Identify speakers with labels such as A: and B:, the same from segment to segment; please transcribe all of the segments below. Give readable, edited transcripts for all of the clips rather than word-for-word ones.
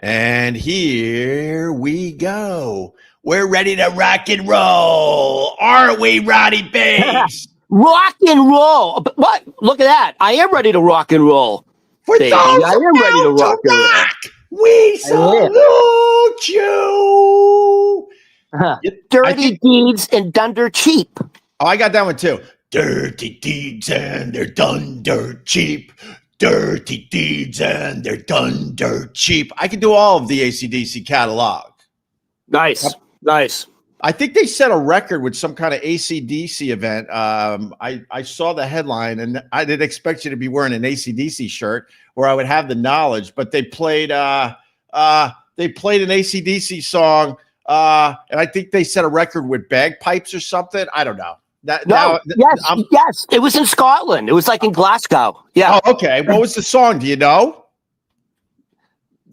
A: And here we go. We're ready to rock and roll. Aren't we, Roddy Bass?
B: Rock and roll. But what? Look at that. I am ready to rock and roll.
A: For
B: baby.
A: those
B: I am ready to rock and roll.
A: We salute you.
B: Dirty deeds and done dirt cheap.
A: Oh, I got that one too. Dirty deeds and they're done dirt cheap. Dirty deeds and they're done dirt cheap. I can do all of the AC/DC catalog.
B: Nice.
A: I think they set a record with some kind of AC/DC event. I saw the headline, and I didn't expect you to be wearing an AC/DC shirt, where I would have the knowledge. But they played an AC/DC song, and I think they set a record with bagpipes or something. I don't know.
B: Yes, it was in Scotland. It was like in Glasgow. Yeah.
A: Oh, okay. What was the song? Do you know?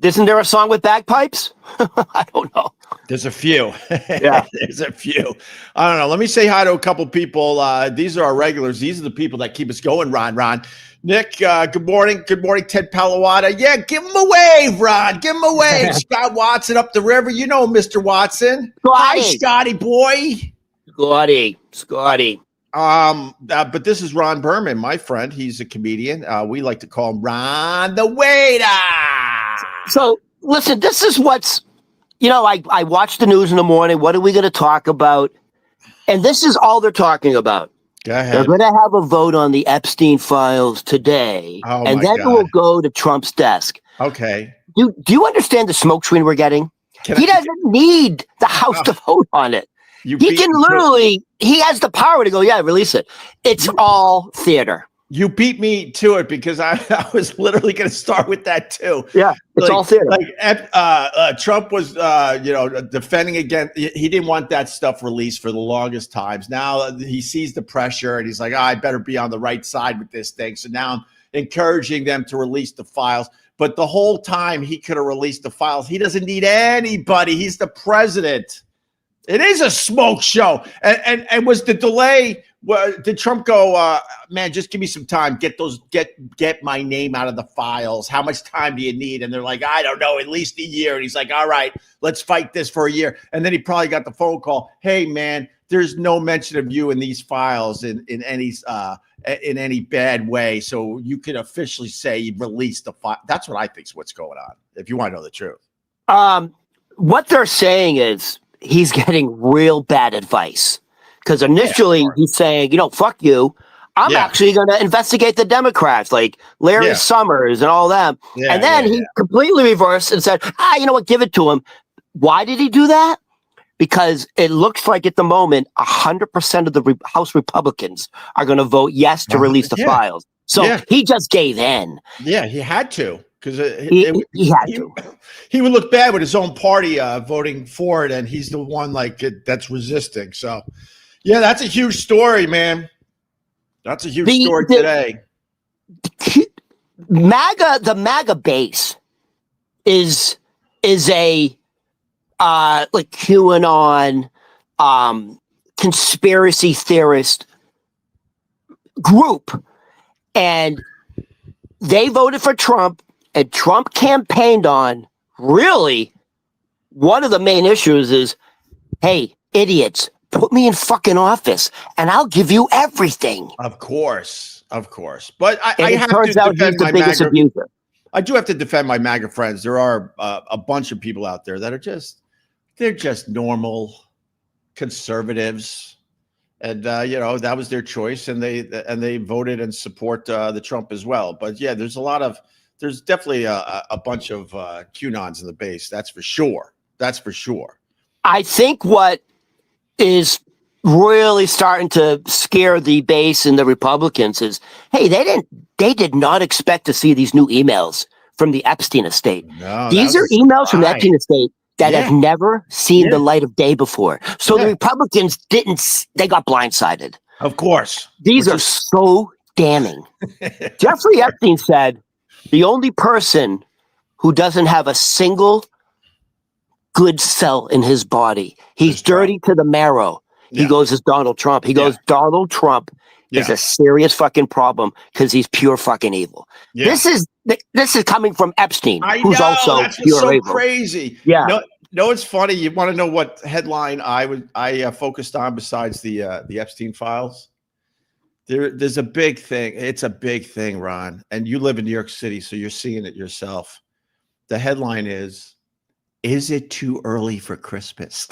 B: Isn't there a song with bagpipes? I don't know.
A: There's a few.
B: Yeah.
A: There's a few. I don't know. Let me say hi to a couple people. These are our regulars. These are the people that keep us going, Ron. Nick, good morning. Good morning, Ted Palawada. Yeah, give him a wave, Ron. Give him a wave. Scott Watson up the river. You know Mr. Watson.
B: Scotty.
A: Hi, Scotty boy.
B: Scotty.
A: But this is Ron Berman, my friend. He's a comedian. We like to call him Ron the Waiter.
B: So, listen, this is what's, I watch the news in the morning. What are we going to talk about? And this is all they're talking about.
A: Go ahead.
B: They're going to have a vote on the Epstein files today.
A: Oh,
B: and then it will go to Trump's desk.
A: Okay.
B: Do you understand the smoke screen we're getting? He doesn't need the House to vote on it. He has the power to go, release it. It's all theater.
A: You beat me to it because I was literally going to start with that too.
B: Yeah, it's all theater.
A: Trump was, defending against. He didn't want that stuff released for the longest times. Now he sees the pressure and he's like, I better be on the right side with this thing. So now I'm encouraging them to release the files. But the whole time he could have released the files. He doesn't need anybody. He's the president. It is a smoke show. And was the delay? Did Trump go, man, just give me some time, get my name out of the files. How much time do you need? And they're like, I don't know, at least a year. And he's like, all right, let's fight this for a year. And then he probably got the phone call. Hey, man, there's no mention of you in these files in any bad way. So you can officially say you released the file. That's what I think is what's going on, if you want to know the truth.
B: What they're saying is he's getting real bad advice. Because initially he's saying, fuck you. I'm actually going to investigate the Democrats, like Larry Summers and all them. Yeah, and then he completely reversed and said, give it to him. Why did he do that? Because it looks like at the moment, 100% of the House Republicans are going to vote yes to release the files. So he just gave in.
A: Yeah, he had to. Because
B: he had to.
A: He would look bad with his own party voting for it, and he's the one that's resisting. So, yeah, that's a huge story, man. That's a huge story today.
B: The MAGA base is a like QAnon conspiracy theorist group, and they voted for Trump. And Trump campaigned on, really, one of the main issues is, hey, idiots, put me in fucking office and I'll give you everything.
A: Of course. But I have to defend my MAGA abuser. I do have to defend my MAGA friends. There are a bunch of people out there that are they're just normal conservatives. And, that was their choice. And they voted and support the Trump as well. But, yeah, there's definitely a bunch of QAnons in the base. That's for sure.
B: I think what is really starting to scare the base and the Republicans is, hey, they did not expect to see these new emails from the Epstein estate.
A: No,
B: these are emails from the Epstein estate that have never seen the light of day before. So the Republicans they got blindsided.
A: Of course.
B: These are so damning. Jeffrey Epstein said, the only person who doesn't have a single good cell in his body, he's dirty to the marrow. Yeah. He goes as Donald Trump. He goes, Donald Trump is a serious fucking problem because he's pure fucking evil. Yeah. This is coming from Epstein, who's also
A: that's
B: pure
A: so
B: evil.
A: Crazy.
B: Yeah.
A: No, it's funny. You want to know what headline I focused on besides the Epstein files? There's a big thing. It's a big thing, Ron. And you live in New York City, so you're seeing it yourself. The headline is it too early for Christmas?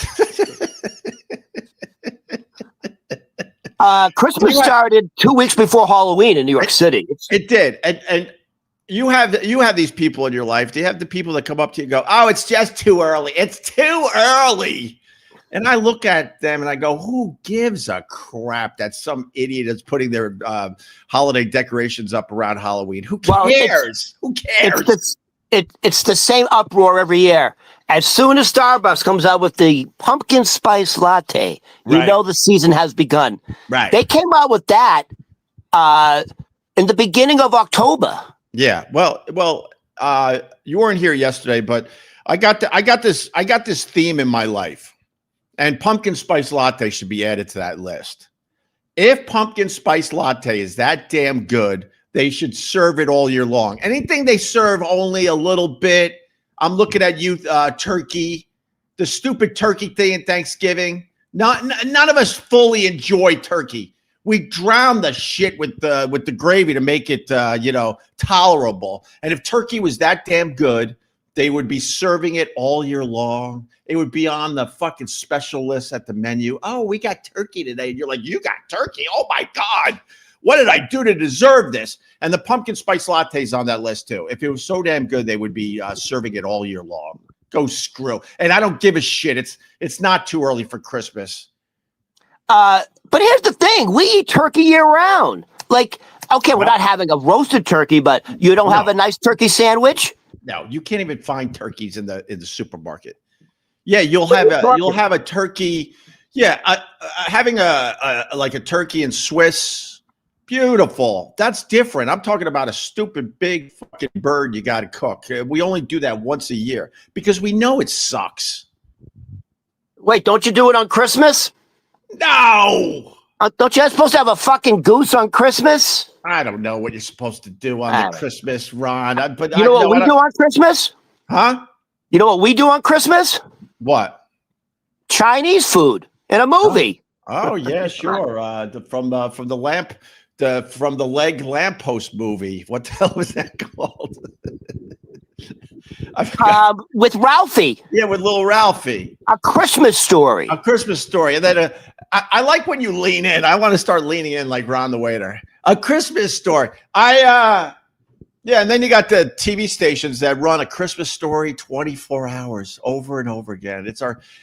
B: Christmas started 2 weeks before Halloween in New York City.
A: It did. And you have these people in your life. Do you have the people that come up to you and go, oh, it's just too early. It's too early. And I look at them and I go, who gives a crap that some idiot is putting their holiday decorations up around Halloween? Who cares? Who cares?
B: It's the same uproar every year. As soon as Starbucks comes out with the pumpkin spice latte, you know the season has begun.
A: Right.
B: They came out with that in the beginning of October.
A: Yeah. Well, you weren't here yesterday, but I got this theme in my life. And pumpkin spice latte should be added to that list. If pumpkin spice latte is that damn good, they should serve it all year long. Anything they serve only a little bit. I'm looking at you, turkey, the stupid turkey thing in Thanksgiving. None of us fully enjoy turkey. We drown the shit with the gravy to make it tolerable. And if turkey was that damn good, they would be serving it all year long. It would be on the fucking special list at the menu. Oh, we got turkey today. And you're like, you got turkey? Oh my God. What did I do to deserve this? And the pumpkin spice latte is on that list too. If it was so damn good, they would be serving it all year long. Go screw. And I don't give a shit. It's not too early for Christmas.
B: But here's the thing. We eat turkey year round. Like, okay, we're not having a roasted turkey, but you don't have a nice turkey sandwich?
A: No, you can't even find turkeys in the supermarket. Yeah, you'll have a turkey. Yeah, having a turkey in Swiss, beautiful. That's different. I'm talking about a stupid big fucking bird you got to cook. We only do that once a year because we know it sucks.
B: Wait, don't you do it on Christmas?
A: No.
B: Don't you supposed to have a fucking goose on Christmas?
A: I don't know what you're supposed to do on the Christmas, Ron.
B: But you know what we do on Christmas?
A: Huh?
B: You know what we do on Christmas?
A: What?
B: Chinese food in a movie.
A: Oh yeah, sure. From the leg lamppost movie. What the hell was that called?
B: With Ralphie.
A: Yeah, with little Ralphie.
B: A Christmas Story.
A: A Christmas Story. And then I like when you lean in. I want to start leaning in like Ron the Waiter. A Christmas Story. And then you got the TV stations that run A Christmas Story 24 hours over and over again.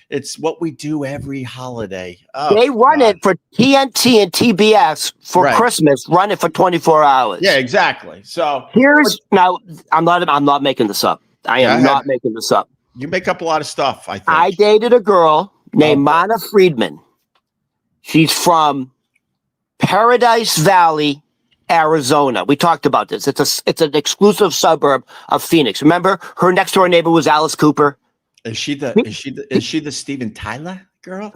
A: It's what we do every holiday. Oh,
B: they run it for TNT and TBS for Christmas. Run it for 24 hours.
A: Yeah, exactly. So
B: now I'm not making this up. I am not making this up.
A: You make up a lot of stuff, I think.
B: I dated a girl named Mana Friedman. She's from Paradise Valley, Arizona. We talked about this. It's an exclusive suburb of Phoenix. Remember, her next door neighbor was Alice Cooper.
A: Is she the Steven Tyler girl?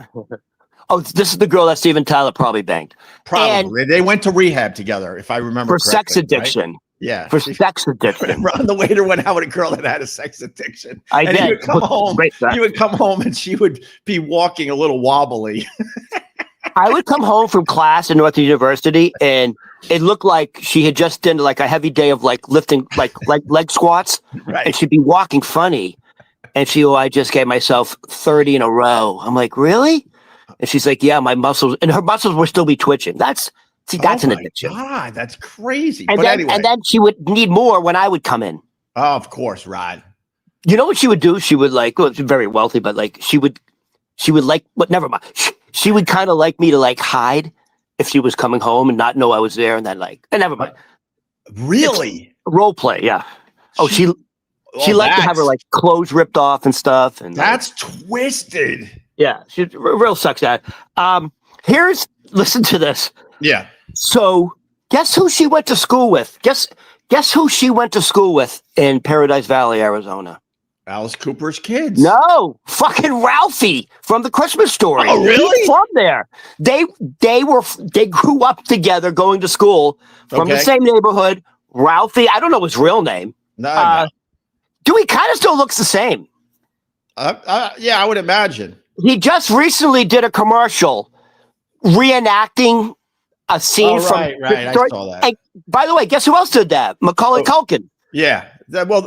B: Oh, this is the girl that Steven Tyler probably banged.
A: Probably. They went to rehab together, if I remember
B: correctly. For sex addiction.
A: Right? Yeah.
B: For sex addiction.
A: Ron the Waiter went out with a girl that had a sex addiction.
B: Did.
A: He would come home and she would be walking a little wobbly.
B: I would come home from class at Northern University and it looked like she had just done like a heavy day of like lifting like leg squats.
A: Right.
B: And she'd be walking funny. And I just gave myself 30 in a row. I'm like, really? And she's like, yeah, my muscles, and her muscles will still be twitching. That's an addiction.
A: God, that's crazy.
B: And then she would need more when I would come in.
A: Oh, of course, Rod.
B: You know what she would do? She would she's very wealthy, but like she would like, but never mind. She would kind of like me to like hide if she was coming home and not know I was there, and then and never mind.
A: Really?
B: Role play, yeah. Oh, she liked to have her like clothes ripped off and stuff, and
A: that's twisted.
B: Yeah, she's real sucks at. Listen to this.
A: Yeah.
B: So guess who she went to school with? Guess who she went to school with in Paradise Valley, Arizona?
A: Alice Cooper's kids.
B: No, fucking Ralphie from the Christmas Story.
A: Oh, really?
B: He's from there. They grew up together, going to school from the same neighborhood. Ralphie, I don't know his real name.
A: No.
B: Dude, he kind of still looks the same.
A: Yeah, I would imagine.
B: He just recently did a commercial reenacting a scene from.
A: Right. I saw that.
B: And by the way, guess who else did that? Macaulay Culkin.
A: Yeah.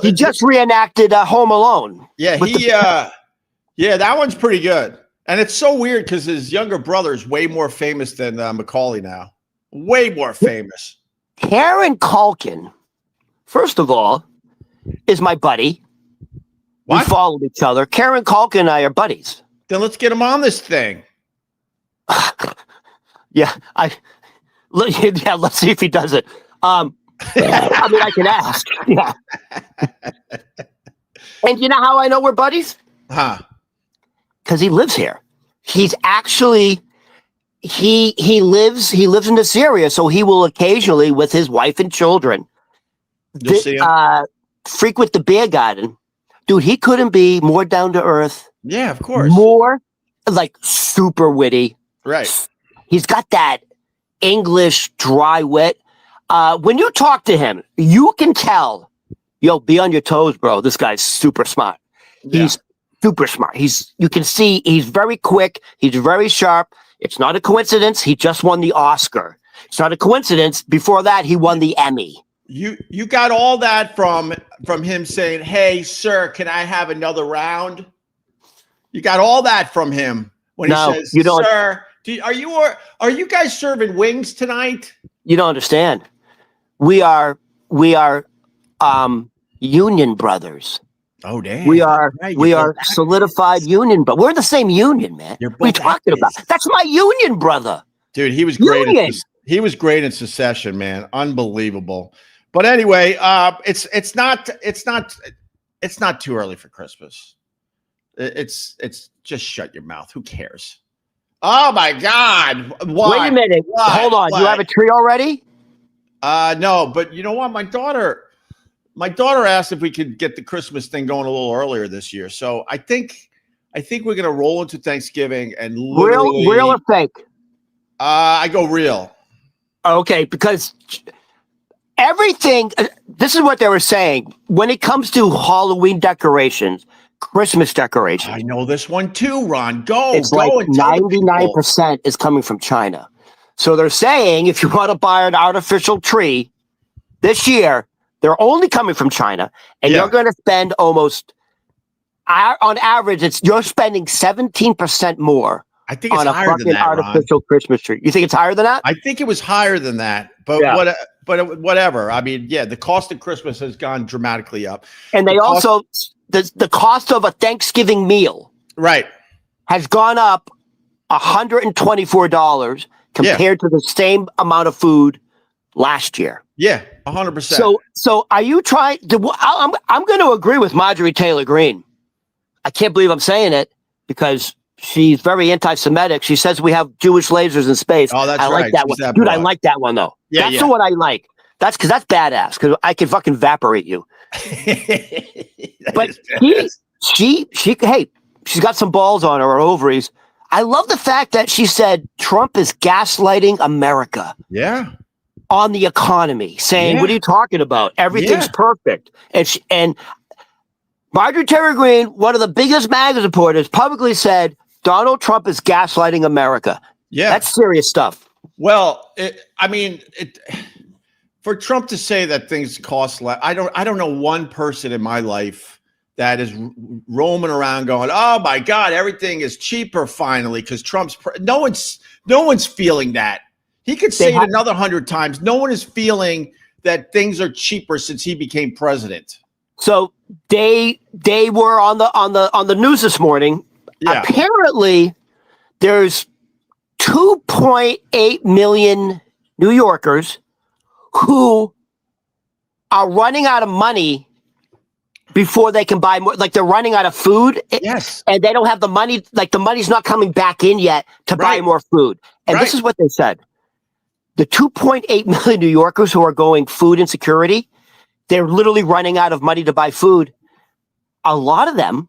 B: He just reenacted Home Alone.
A: Yeah, that one's pretty good. And it's so weird because his younger brother is way more famous than Macaulay now. Way more famous.
B: Karen Culkin, first of all, is my buddy.
A: What?
B: We followed each other. Karen Culkin and I are buddies.
A: Then let's get him on this thing.
B: Let's see if he does it. I mean, I can ask. Yeah. And you know how I know we're buddies?
A: Huh.
B: Because he lives here. He's actually he lives in this area, so he will occasionally, with his wife and children, frequent the beer garden. Dude, he couldn't be more down to earth.
A: Yeah, of course.
B: More like super witty.
A: Right.
B: He's got that English dry wit. When you talk to him, you can tell, be on your toes, bro. This guy's super smart.
A: Yeah.
B: He's super smart. You can see he's very quick. He's very sharp. It's not a coincidence. He just won the Oscar. It's not a coincidence. Before that, he won the Emmy.
A: You got all that from him saying, "Hey, sir, can I have another round?" You got all that from him when he says,
B: you don't,
A: "Sir, are you guys serving wings tonight?"
B: You don't understand. We are union brothers.
A: Oh, damn.
B: We are solidified union, but we're the same union, man. What are you talking about? That's my union brother.
A: Dude, he was great. He was great in Succession, man. Unbelievable. But anyway, it's not too early for Christmas. It's just shut your mouth. Who cares? Oh my God. Why?
B: Wait a minute. Hold on. You have a tree already?
A: No, but you know what? My daughter asked if we could get the Christmas thing going a little earlier this year. So I think we're gonna roll into Thanksgiving and literally
B: real or fake?
A: I go real.
B: Okay, because everything. This is what they were saying when it comes to Halloween decorations, Christmas decorations.
A: I know this one too, Ron. It's
B: like 99% is coming from China. So they're saying if you want to buy an artificial tree this year, they're only coming from China, and you're going to spend almost, on average, you're spending 17% more.
A: I think it's
B: on a
A: higher
B: fucking
A: than that,
B: artificial
A: Ron.
B: Christmas tree. You think it's higher than that?
A: I think it was higher than that, but whatever. I mean, the cost of Christmas has gone dramatically up,
B: and the cost of a Thanksgiving meal,
A: right,
B: has gone up $124 compared to the same amount of food last year.
A: Yeah, 100%.
B: So are you trying to? I'm going to agree with Marjorie Taylor Greene. I can't believe I'm saying it because she's very anti-Semitic. She says we have Jewish lasers in space.
A: Oh, that's
B: I like
A: right.
B: that one, dude. I like that one though. Yeah, that's the one I like. That's because that's badass. Because I can fucking evaporate you. But she's got some balls on her ovaries. I love the fact that she said Trump is gaslighting America.
A: Yeah.
B: On the economy, saying, "What are you talking about? Everything's perfect." And Marjorie Taylor Greene, one of the biggest MAGA supporters, publicly said Donald Trump is gaslighting America. Yeah, that's serious stuff.
A: Well, for Trump to say that things cost less, I don't know one person in my life that is roaming around going, "Oh my God, everything is cheaper finally," because no one's feeling that. He could say it another 100 times. No one is feeling that things are cheaper since he became president.
B: So they were on the news this morning. Yeah. Apparently, there's 2.8 million New Yorkers who are running out of money before they can buy more. Like they're running out of food.
A: Yes.
B: And they don't have the money. Like the money's not coming back in yet to buy more food. And this is what they said. The 2.8 million New Yorkers who are going food insecurity, they're literally running out of money to buy food. a lot of them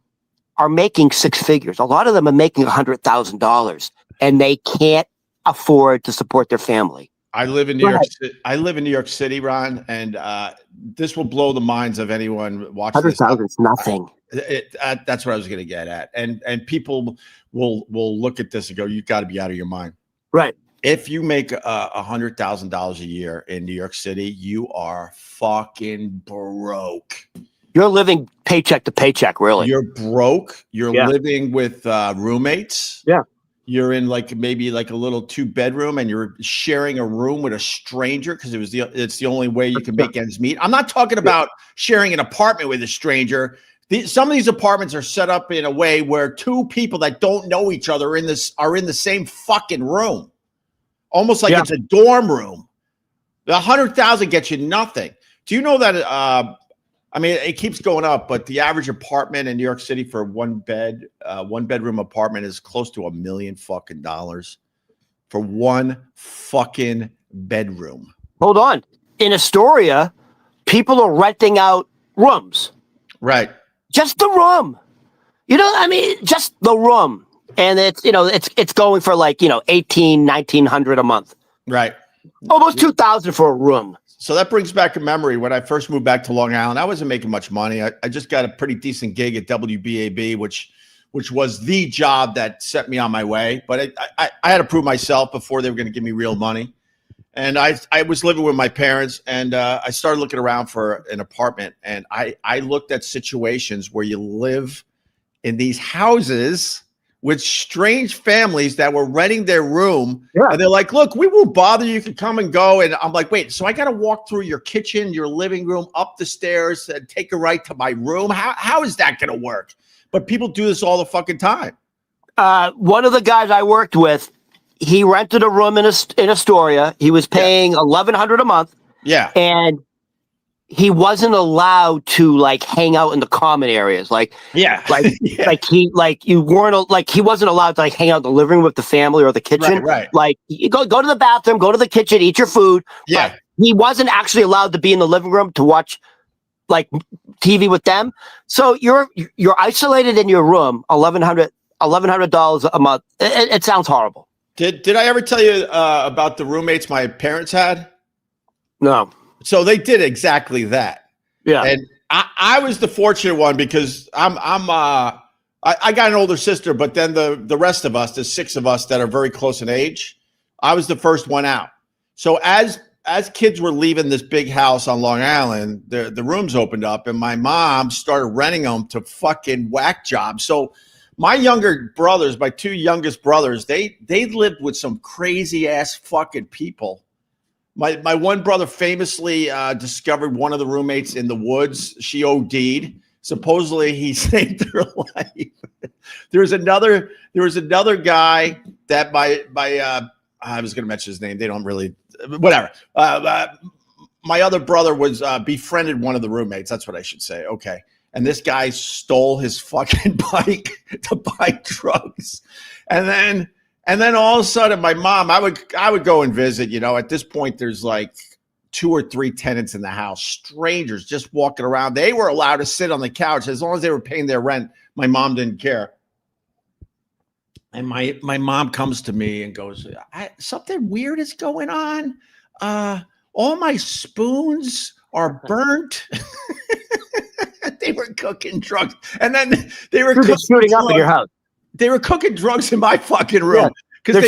B: are making six figures. A lot of them are making $100,000, and they can't afford to support their family.
A: I live in New York City. I live in New York City, Ron, and this will blow the minds of anyone watching this.
B: 100,000 is nothing.
A: That's what I was going to get at, and people will look at this and go, "You've got to be out of your mind."
B: Right.
A: If you make $100,000 a year in New York City, you are fucking broke.
B: You're living paycheck to paycheck, really.
A: You're broke. You're living with roommates.
B: Yeah.
A: You're in maybe a little 2-bedroom, and you're sharing a room with a stranger because it's the only way you can make ends meet. I'm not talking about sharing an apartment with a stranger. Some of these apartments are set up in a way where two people that don't know each other are in the same fucking room, almost like it's a dorm room. The 100,000 gets you nothing. Do you know that? I mean, it keeps going up, but the average apartment in New York City for one bedroom apartment is close to $1 million fucking dollars for one fucking bedroom.
B: Hold on. In Astoria, people are renting out rooms.
A: Right.
B: Just the room. Just the room. And it's going for $1,800-$1,900 a month.
A: Right.
B: Almost $2,000 for a room.
A: So that brings back a memory. When I first moved back to Long Island, I wasn't making much money. I just got a pretty decent gig at WBAB, which was the job that set me on my way. But I had to prove myself before they were going to give me real money. And I was living with my parents, and I started looking around for an apartment. And I looked at situations where you live in these houses with strange families that were renting their room. Yeah. And they're like, look, we won't bother you. You can come and go. And I'm like, wait, so I got to walk through your kitchen, your living room, up the stairs, and take a right to my room? How is that going to work? But people do this all the fucking time.
B: One of the guys I worked with, he rented a room in Astoria. He was paying $1,100 a month. Yeah. And he wasn't allowed to hang out in the common areas. he wasn't allowed to hang out in the living room with the family or the kitchen. Right. You go to the bathroom, go to the kitchen, eat your food. Yeah. He wasn't actually allowed to be in the living room to watch TV with them. So you're isolated in your room, $1,100 a month. It sounds horrible.
A: Did I ever tell you about the roommates my parents had?
B: No.
A: So they did exactly that. Yeah. And I was the fortunate one because I got an older sister, but then the rest of us, there's 6 of us that are very close in age. I was the first one out. So as kids were leaving this big house on Long Island, the rooms opened up, and my mom started renting them to fucking whack jobs. So my younger brothers, my 2 youngest brothers, they lived with some crazy ass fucking people. My one brother famously discovered one of the roommates in the woods. She OD'd. Supposedly he saved her life. There was another guy that I was going to mention his name. They don't really, whatever. My other brother was befriended one of the roommates. That's what I should say. Okay. And this guy stole his fucking bike to buy drugs. And then all of a sudden, my mom, I would go and visit. At this point, there's 2 or 3 tenants in the house, strangers just walking around. They were allowed to sit on the couch as long as they were paying their rent. My mom didn't care. And my mom comes to me and goes, something weird is going on. All my spoons are burnt. They were cooking drugs. And then they were
B: shooting up in your house.
A: They were cooking drugs in my fucking room because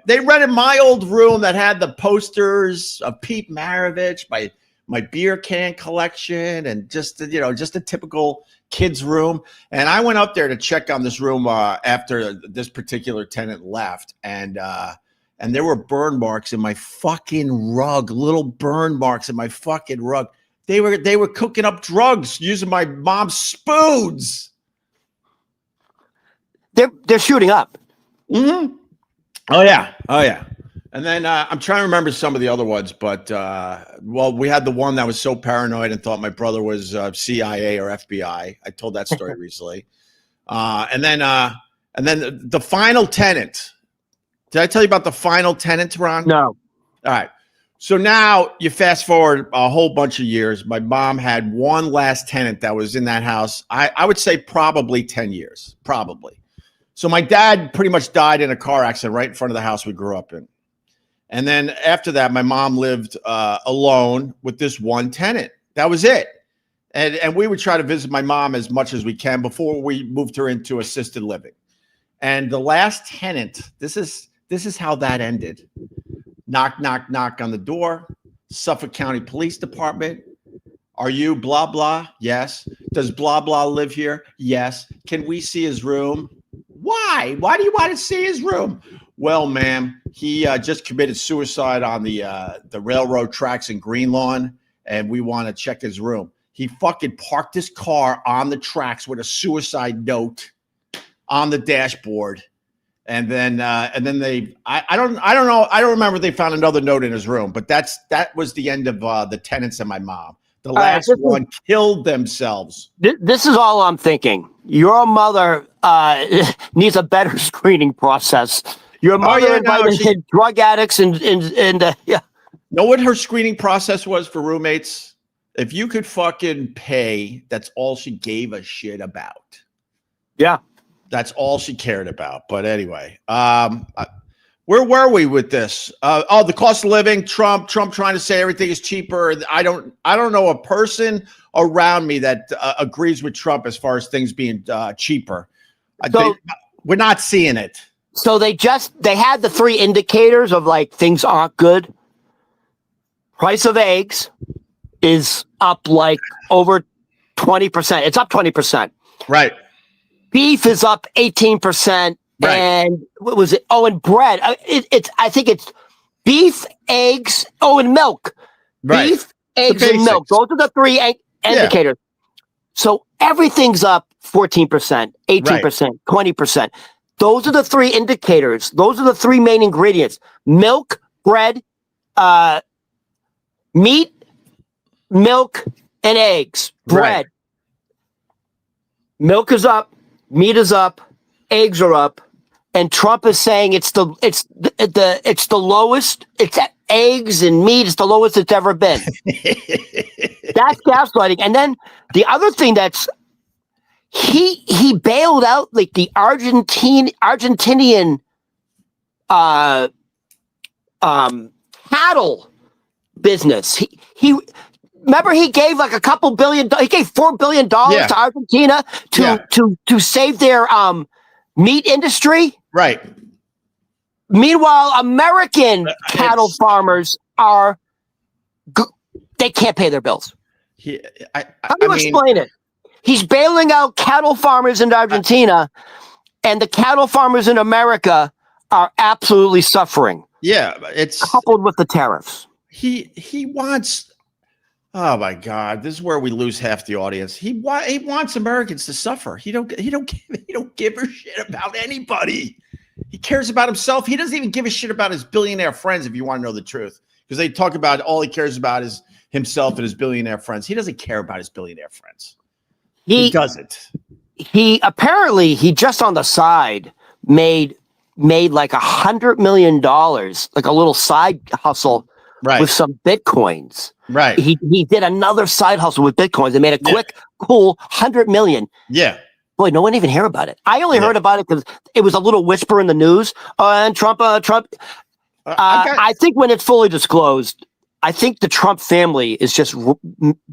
A: they rented my old room that had the posters of Pete Maravich, my beer can collection, and just a typical kid's room. And I went up there to check on this room after this particular tenant left, and there were burn marks in my fucking rug, little burn marks in my fucking rug. They were cooking up drugs using my mom's spoons.
B: They're shooting up.
A: Mm-hmm. Oh yeah. And then I'm trying to remember some of the other ones, but we had the one that was so paranoid and thought my brother was CIA or FBI. I told that story recently. And then the final tenant. Did I tell you about the final tenant, Ron?
B: No.
A: All right. So now you fast forward a whole bunch of years. My mom had one last tenant that was in that house. I would say probably 10 years, probably. So my dad pretty much died in a car accident right in front of the house we grew up in. And then after that, my mom lived alone with this one tenant. That was it. And we would try to visit my mom as much as we can before we moved her into assisted living. And the last tenant, this is how that ended. Knock, knock, knock on the door. Suffolk County Police Department. Are you blah, blah? Yes. Does blah, blah live here? Yes. Can we see his room? Why? Why do you want to see his room? Well, ma'am, he just committed suicide on the railroad tracks in Greenlawn, and we want to check his room. He fucking parked his car on the tracks with a suicide note on the dashboard. And then they, I don't know. I don't remember if they found another note in his room, but that was the end of the tenants and my mom. The last one killed themselves.
B: This is all I'm thinking. Your mother needs a better screening process. Your mother invited drug addicts and yeah.
A: Know what her screening process was for roommates? If you could fucking pay, that's all she gave a shit about.
B: Yeah.
A: That's all she cared about. But anyway, where were we with this? The cost of living, Trump trying to say everything is cheaper. I don't know a person around me that agrees with Trump as far as things being cheaper. We're not seeing it.
B: So they had the three indicators of like things aren't good. Price of eggs is up like over 20%. It's up 20%.
A: Right.
B: Beef is up 18%. Right. And what was it? Oh, and bread. I think it's beef, eggs, and milk. Right. Beef, eggs, and milk. Those are the three indicators. Yeah. So everything's up 14%, 18%, 20%. Those are the three indicators. Those are the three main ingredients. Milk, bread, meat, milk, and eggs. Bread. Right. Milk is up, meat is up, eggs are up, and Trump is saying it's the lowest. It's eggs and meat is the lowest it's ever been. That's gaslighting. And then the other thing that's he bailed out like the Argentinian cattle business. He remember he gave like a couple billion. He gave $4 billion to Argentina to save their meat industry.
A: Right.
B: Meanwhile, American cattle farmers they can't pay their bills. How do you explain it? He's bailing out cattle farmers in Argentina, and the cattle farmers in America are absolutely suffering.
A: Yeah, it's
B: coupled with the tariffs.
A: He wants. Oh my God, this is where we lose half the audience. He wants Americans to suffer. He don't give a shit about anybody. He cares about himself. He doesn't even give a shit about his billionaire friends, if you want to know the truth. Because they talk about all he cares about is himself and his billionaire friends. He doesn't care about his billionaire friends. He doesn't. He just on the side made like $100 million, like a little side hustle with some Bitcoins. Right.
B: He did another side hustle with Bitcoins and made a quick, cool $100 million.
A: Yeah.
B: Boy, no one even heard about it. I only heard about it because it was a little whisper in the news. And Trump. I think when it's fully disclosed, I think the Trump family is just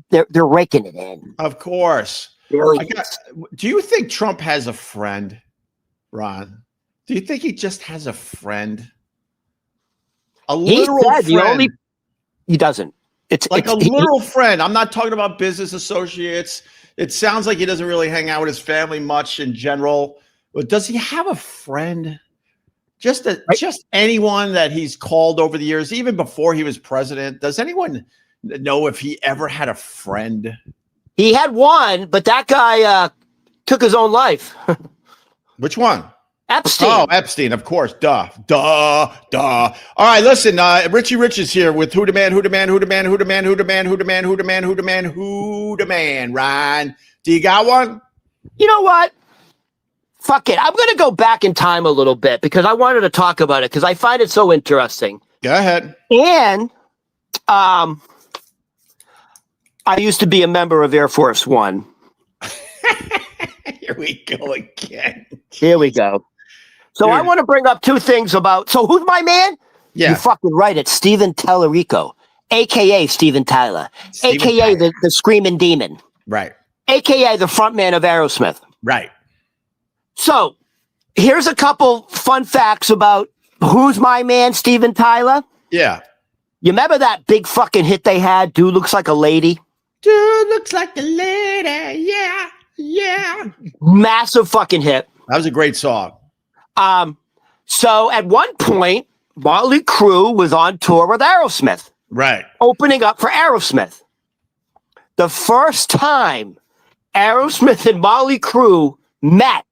B: they're raking it in.
A: Of course. Really? Do you think Trump has a friend, Ron? Do you think he just has a friend? A literal friend?
B: He doesn't. It's
A: a literal friend. I'm not talking about business associates. It sounds like he doesn't really hang out with his family much in general. But does he have a friend? Just anyone that he's called over the years, even before he was president? Does anyone know if he ever had a friend?
B: He had one, but that guy took his own life.
A: Which one?
B: Epstein.
A: Oh, Epstein, of course. Duh. All right, listen. Richie Rich is here with Who the Man. Ryan, do you got one?
B: You know what? Fuck it. I'm going to go back in time a little bit because I wanted to talk about it because I find it so interesting.
A: Go ahead.
B: And I used to be a member of Air Force One.
A: Here we go again.
B: Here we go. So I want to bring up two things about. So who's my man?
A: Yeah.
B: You're fucking right. It's Steven Tallarico, a.k.a. Steven Tyler, a.k.a. the Screaming Demon.
A: Right.
B: A.k.a. the frontman of Aerosmith.
A: Right.
B: So here's a couple fun facts about who's my man, Steven Tyler.
A: Yeah.
B: You remember that big fucking hit they had, Dude Looks Like a Lady?
A: Dude looks like a lady. Yeah. Yeah.
B: Massive fucking hit.
A: That was a great song.
B: So at one point, Motley Crue was on tour with Aerosmith.
A: Right.
B: Opening up for Aerosmith. The first time Aerosmith and Motley Crue met,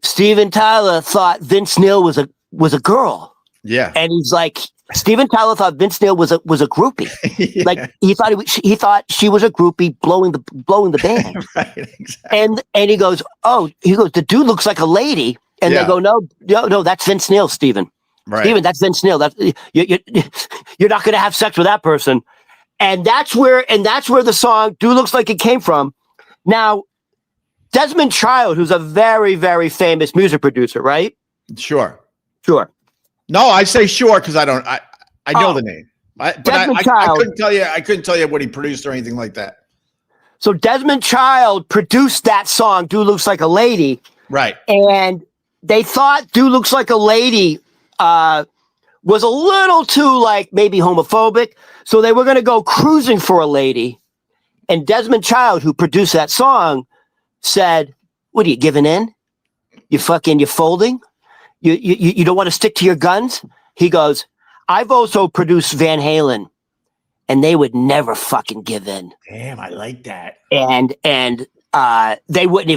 B: Steven Tyler thought Vince Neil was a girl.
A: Yeah.
B: And he's like, Steven Tyler thought Vince Neil was a groupie.
A: Yeah.
B: Like he thought she was a groupie blowing the band.
A: Right. Exactly.
B: And he goes, the dude looks like a lady. And they go, no, that's Vince Neil, Steven.
A: Right.
B: Steven, that's Vince Neil. That's you're not going to have sex with that person. And that's where the song "Dude Looks Like It" came from. Now, Desmond Child, who's a very, very famous music producer, right?
A: Sure.
B: No,
A: I say sure because I know the name. I couldn't tell you what he produced or anything like that.
B: So Desmond Child produced that song, "Dude Looks Like a Lady."
A: Right.
B: And they thought "Dude Looks Like a Lady" was a little too maybe homophobic. So they were going to go "Cruising for a Lady." And Desmond Child, who produced that song, said, "What are you giving in? You're folding? You don't want to stick to your guns?" He goes, "I've also produced Van Halen, and they would never fucking give in."
A: Damn, I like that.
B: And they wouldn't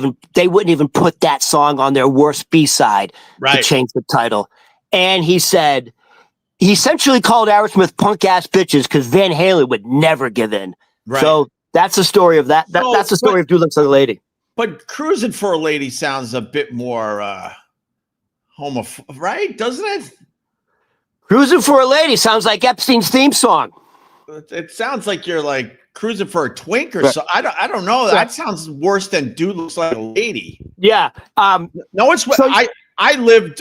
B: even put that song on their worst B-side to change the title. And he said he essentially called Aerosmith punk ass bitches because Van Halen would never give in. Right. So that's the story of that. That's the story of "Dude Looks Like a Lady."
A: But "Cruising for a Lady" sounds a bit more homophobic, right? Doesn't it?
B: "Cruising for a Lady" sounds like Epstein's theme song.
A: It sounds like you're like cruising for a twink or so. I don't know. Right. That sounds worse than "Dude Looks Like a Lady."
B: Yeah.
A: No, it's what I lived.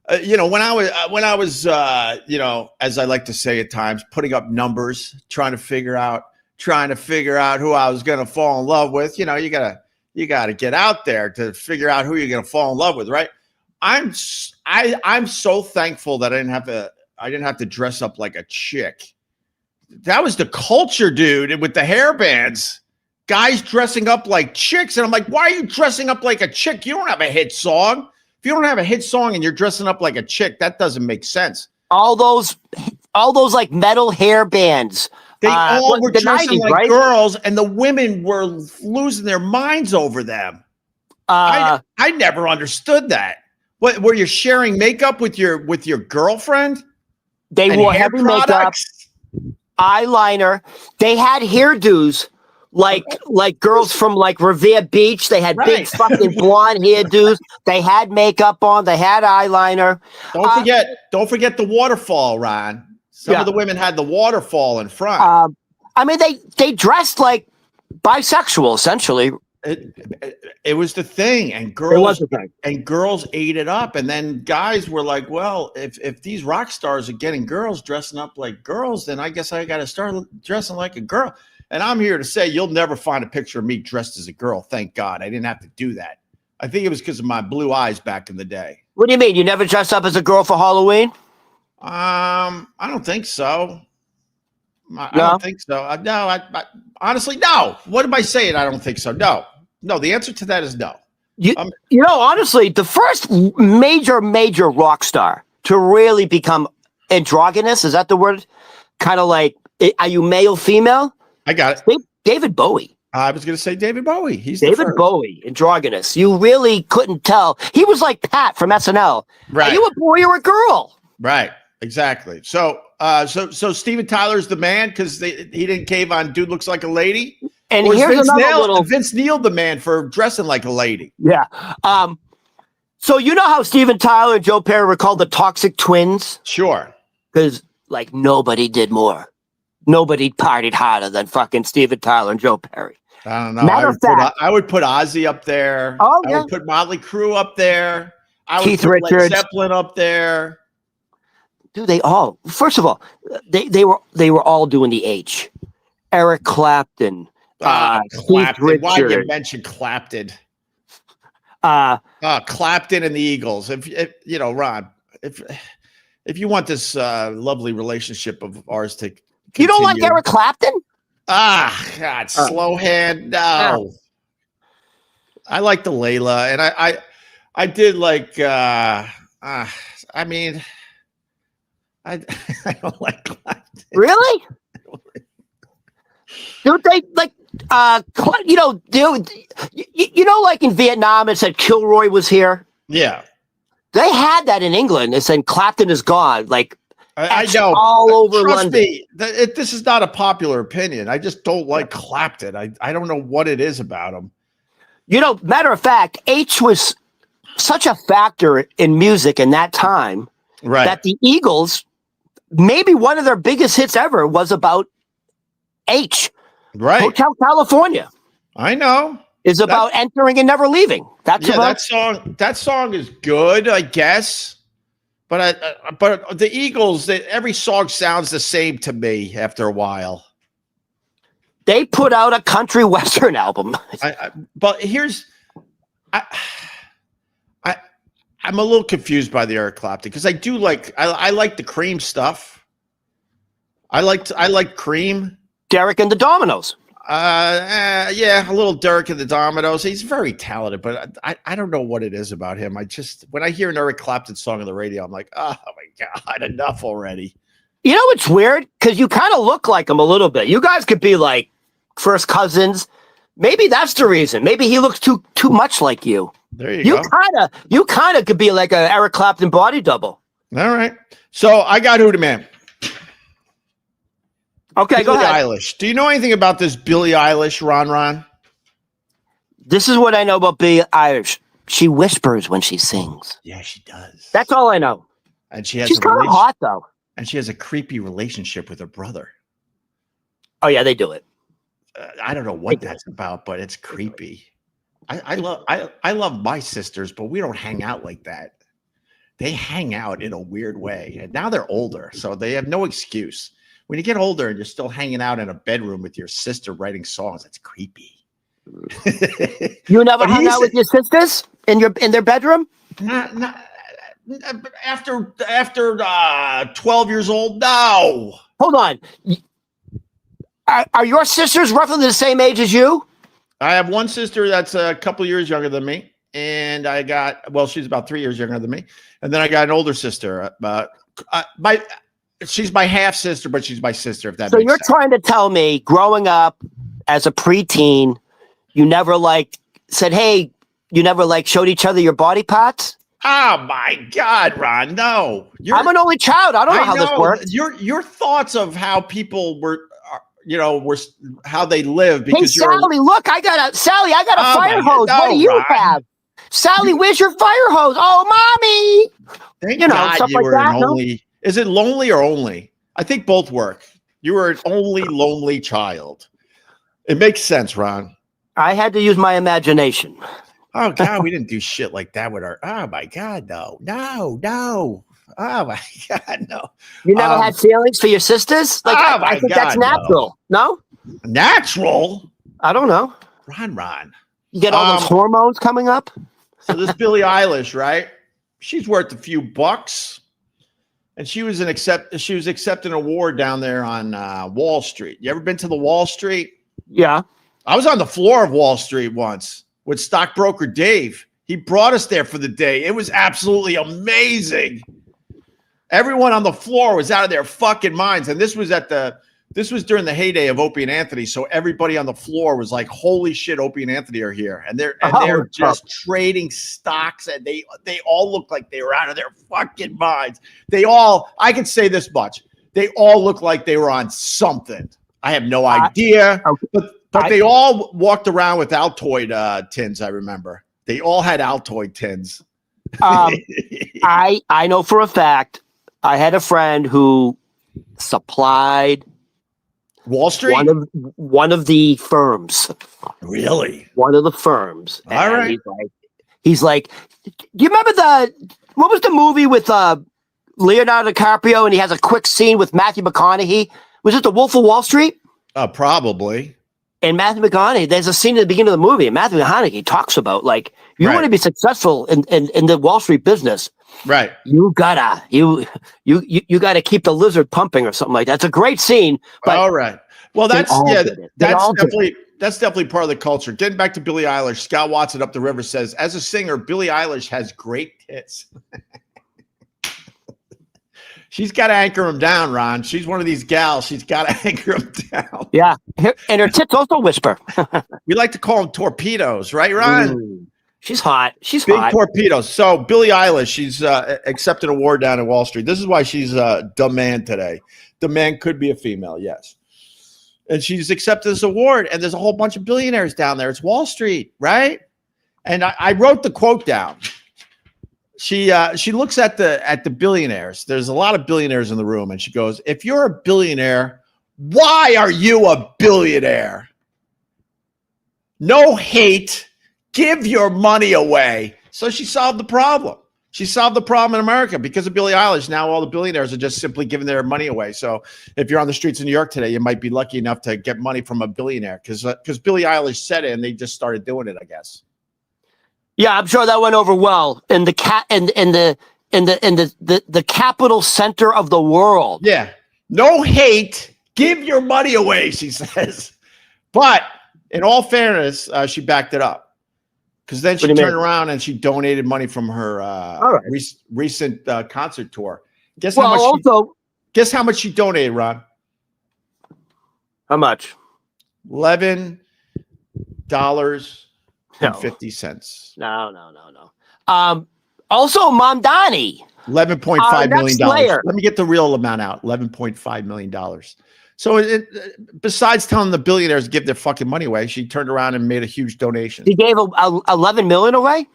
A: When I was, as I like to say at times, putting up numbers, trying to figure out who I was going to fall in love with. You gotta get out there to figure out who you're going to fall in love with, right? I'm so thankful that I didn't have to dress up like a chick. That was the culture, dude, with the hairbands. Guys dressing up like chicks, and I'm like, why are you dressing up like a chick? You don't have a hit song. If you don't have a hit song and you're dressing up like a chick, that doesn't make sense.
B: All those like metal hair bands.
A: They all were dressing
B: 90s,
A: like
B: right?
A: girls, and the women were losing their minds over them. I never understood that. What, were you sharing makeup with your girlfriend?
B: They wore heavy makeup, eyeliner. They had hairdos like girls from Revere Beach. They had big fucking blonde hairdos. They had makeup on. They had eyeliner.
A: Don't forget the waterfall, Ron. Some of the women had the waterfall in front.
B: They dressed like bisexual, essentially.
A: It was the thing, and girls ate it up. And then guys were like, "Well, if these rock stars are getting girls dressing up like girls, then I guess I got to start dressing like a girl." And I'm here to say you'll never find a picture of me dressed as a girl. Thank God I didn't have to do that. I think it was because of my blue eyes back in the day.
B: What do you mean? You never dressed up as a girl for Halloween?
A: I don't think so. I don't think so. No, I honestly, no. What am I saying? I don't think so. No. The answer to that is no.
B: Honestly, the first major rock star to really become androgynous, is that the word? Kind of like, are you male, female?
A: I got it.
B: David Bowie.
A: I was going to say David Bowie. He's
B: David Bowie, androgynous. You really couldn't tell. He was like Pat from SNL.
A: Right.
B: Are you a boy or a girl?
A: Right. Exactly. So Steven Tyler's the man because he didn't cave on "Dude Looks Like a Lady."
B: And
A: here's Vince Neil the man for dressing like a lady.
B: Yeah. So you know how Steven Tyler and Joe Perry were called the Toxic Twins?
A: Sure.
B: Because like nobody did more. Nobody partied harder than fucking Steven Tyler and Joe Perry.
A: I don't know.
B: Matter of fact,
A: I would put Ozzy up there.
B: Oh,
A: I
B: yeah.
A: would put Motley Crue up there. I would
B: Keith
A: put Led
B: Richards.
A: Zeppelin up there.
B: Do they all? First of all, they were all doing the H. Eric Clapton.
A: Clapton. Why did you mention Clapton? Clapton and the Eagles. If you know, Ron, if you want this lovely relationship of ours to continue,
B: you don't like Eric Clapton?
A: God, slow hand. No, I like the Layla, and I did like. I mean, I don't like Clapton.
B: Really? Don't they like? You know, like in Vietnam, it said Kilroy was here.
A: Yeah,
B: they had that in England. It said Clapton is gone. Like
A: I know
B: all over
A: Trust
B: London.
A: Me, this is not a popular opinion. I just don't like Clapton. I don't know what it is about him.
B: You know, matter of fact, H was such a factor in music in that time,
A: right?
B: That the Eagles, maybe one of their biggest hits ever, was about H.
A: Right.
B: Hotel California.
A: I know.
B: Is about entering and never leaving. That's about
A: that song is good, I guess. But the Eagles, every song sounds the same to me after a while.
B: They put out a country western album.
A: But here's I'm a little confused by the Eric Clapton because I do like I like the Cream stuff. I like Cream.
B: Derek and the Dominoes.
A: Yeah, a little Derek and the Dominoes. He's very talented, but I don't know what it is about him. When I hear an Eric Clapton song on the radio, I'm like, oh my God, enough already.
B: You know, it's weird because you kind of look like him a little bit. You guys could be like first cousins. Maybe that's the reason. Maybe he looks too much like you.
A: There you go.
B: You kind of could be like a Eric Clapton body double.
A: All right. So I got who the man.
B: Okay,
A: Billie
B: go ahead.
A: Eilish. Do you know anything about this Billie Eilish, Ron?
B: This is what I know about Billie Eilish. She whispers when she sings.
A: Yeah, she does.
B: That's all I know.
A: And she's
B: kind of hot, though.
A: And she has a creepy relationship with her brother.
B: Oh, yeah, they do it.
A: I don't know what that's about, but it's creepy. I love my sisters, but we don't hang out like that. They hang out in a weird way. And now they're older, so they have no excuse. When you get older and you're still hanging out in a bedroom with your sister writing songs, that's creepy.
B: You never hung out with your sisters in their bedroom?
A: Not after 12 years old. No.
B: Hold on. Are your sisters roughly the same age as you?
A: I have one sister that's a couple years younger than me, and she's about 3 years younger than me, and then I got an older sister. She's my half sister, but she's my sister. If that
B: so
A: makes
B: you're
A: sense.
B: Trying to tell me, growing up as a preteen, you never said, "Hey," you never showed each other your body parts?
A: Oh my God, Ron! No,
B: I'm an only child. I don't know how this works.
A: Your thoughts of how people were how they live because
B: hey, Sally, look, I got a fire hose.
A: No,
B: what do you
A: Ron.
B: have? Sally, where's your fire hose? Oh, mommy.
A: Thank God
B: stuff
A: you
B: like
A: were
B: that.
A: an only. Is it lonely or only? I think both work. You were an only lonely child. It makes sense, Ron.
B: I had to use my imagination.
A: Oh God, we didn't do shit like that with our. Oh my God, no. Oh my God, no.
B: You never had feelings for your sisters? I think that's natural. No?
A: Natural?
B: I don't know.
A: Ron.
B: You get all those hormones coming up?
A: So this Billie Eilish, right? She's worth a few bucks. And she was accepting an award down there on Wall Street. You ever been to the Wall Street?
B: Yeah.
A: I was on the floor of Wall Street once with stockbroker Dave. He brought us there for the day. It was absolutely amazing. Everyone on the floor was out of their fucking minds. And this was during the heyday of Opie and Anthony. So everybody on the floor was like, holy shit, Opie and Anthony are here. And they're just trading stocks. And they all look like they were out of their fucking minds. I can say this much. They all look like they were on something. I have no idea. But they all walked around with Altoid tins, I remember. They all had Altoid tins.
B: I know for a fact, I had a friend who supplied
A: Wall Street?
B: One of the firms.
A: Really?
B: One of the firms.
A: All right.
B: He's like, do you remember what was the movie with Leonardo DiCaprio and he has a quick scene with Matthew McConaughey? Was it The Wolf of Wall Street?
A: Probably.
B: And Matthew McConaughey, there's a scene at the beginning of the movie, and Matthew McConaughey talks about like, you want to be successful in the Wall Street business.
A: Right.
B: You gotta keep the lizard pumping or something like that. It's a great scene. But
A: all right. Well, that's definitely part of the culture. Getting back to Billie Eilish, Scott Watson up the river says, as a singer, Billie Eilish has great tits. She's got to anchor him down, Ron. She's one of these gals. She's got to anchor him down.
B: Yeah. And her tits also whisper.
A: We like to call them torpedoes, right, Ron?
B: Ooh, she's hot. She's
A: big
B: hot.
A: Torpedoes. So Billie Eilish, she's accepted an award down in Wall Street. This is why she's the man today. The man could be a female, yes. And she's accepted this award, and there's a whole bunch of billionaires down there. It's Wall Street, right? And I wrote the quote down. She looks at the billionaires. There's a lot of billionaires in the room, and she goes, if you're a billionaire, why are you a billionaire? No hate. Give your money away. So she solved the problem. She solved the problem in America because of Billie Eilish. Now all the billionaires are just simply giving their money away. So if you're on the streets of New York today, you might be lucky enough to get money from a billionaire because Billie Eilish said it and they just started doing it, I guess.
B: Yeah, I'm sure that went over well in the capital center of the world.
A: Yeah. No hate. Give your money away, she says. But in all fairness, she backed it up. Because then she turned around and she donated money from her recent concert tour. Guess how much she donated, Ron?
B: How much?
A: $11.50.
B: No. Also, Mamdani.
A: $11.5 million. Let me get the real amount out. $11.5 million. So besides telling the billionaires to give their fucking money away, she turned around and made a huge donation.
B: She gave 11 million away?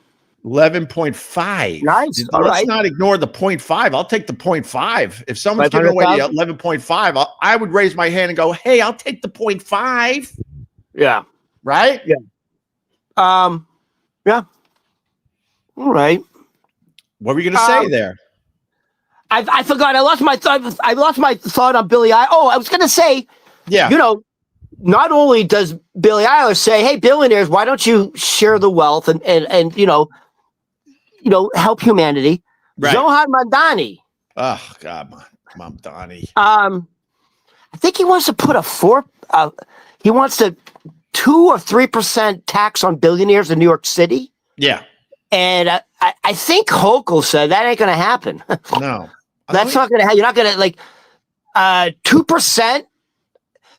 A: 11.5.
B: Nice.
A: Let's not ignore the 0.5. I'll take the 0.5. If someone's giving away the 11.5, I would raise my hand and go, hey, I'll take the 0.5.
B: Yeah.
A: Right?
B: Yeah. Yeah. All right.
A: What were you going to say there?
B: I forgot. I lost my thought on Billie Eilish. Oh, I was going to say, not only does Billie Eilish say, "Hey, billionaires, why don't you share the wealth and help humanity?" Right. Zohan Mamdani.
A: Oh God, Mamdani.
B: I think he wants to put he wants to 2 or 3% tax on billionaires in New York City.
A: Yeah. And
B: I think Hochul said that ain't going to happen.
A: No.
B: That's not going to happen. You're not going to 2%.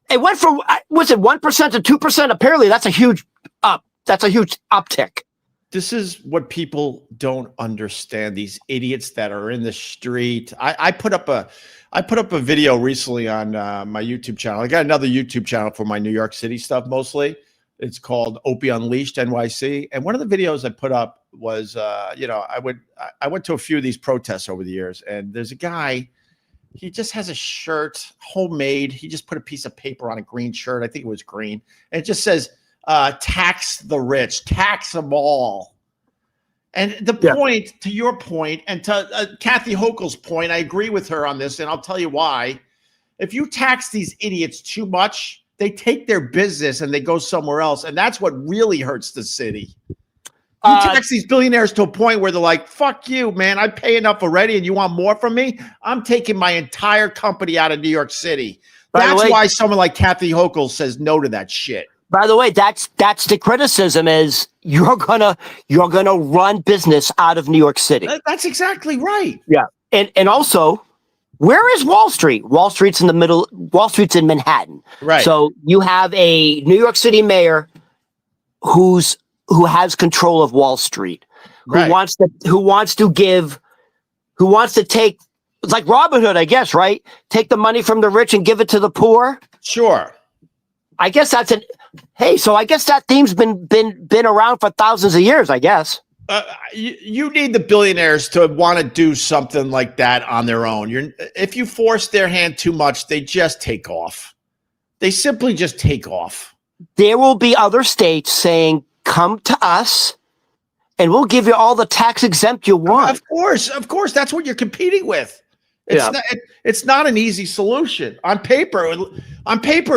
B: It went from, was it 1% to 2%? Apparently that's a huge uptick.
A: This is what people don't understand. These idiots that are in the street. I put up a video recently on my YouTube channel. I got another YouTube channel for my New York City stuff mostly. It's called Opie Unleashed NYC. And one of the videos I put up was, I went to a few of these protests over the years, and there's a guy, he just has a shirt, homemade. He just put a piece of paper on a green shirt. I think it was green. And it just says, tax the rich, tax them all. And the point, to your point, and to Kathy Hochul's point, I agree with her on this, and I'll tell you why. If you tax these idiots too much, they take their business and they go somewhere else. And that's what really hurts the city. You tax these billionaires to a point where they're like, fuck you, man. I pay enough already and you want more from me? I'm taking my entire company out of New York City. That's why someone like Kathy Hochul says no to that shit.
B: By the way, that's the criticism is you're gonna run business out of New York City.
A: That's exactly right.
B: Yeah. And also, where is Wall Street? Wall Street's in the middle. Wall Street's in Manhattan.
A: Right.
B: So you have a New York City mayor who has control of Wall Street, who wants to take, it's like Robin Hood, I guess, right? Take the money from the rich and give it to the poor.
A: Sure.
B: I guess so I guess that theme's been around for thousands of years, I guess.
A: You need the billionaires to want to do something like that on their own. If you force their hand too much, they just take off. They simply just take off.
B: There will be other states saying, come to us and we'll give you all the tax exempt you want.
A: Of course. That's what you're competing with. It's not an easy solution. On paper,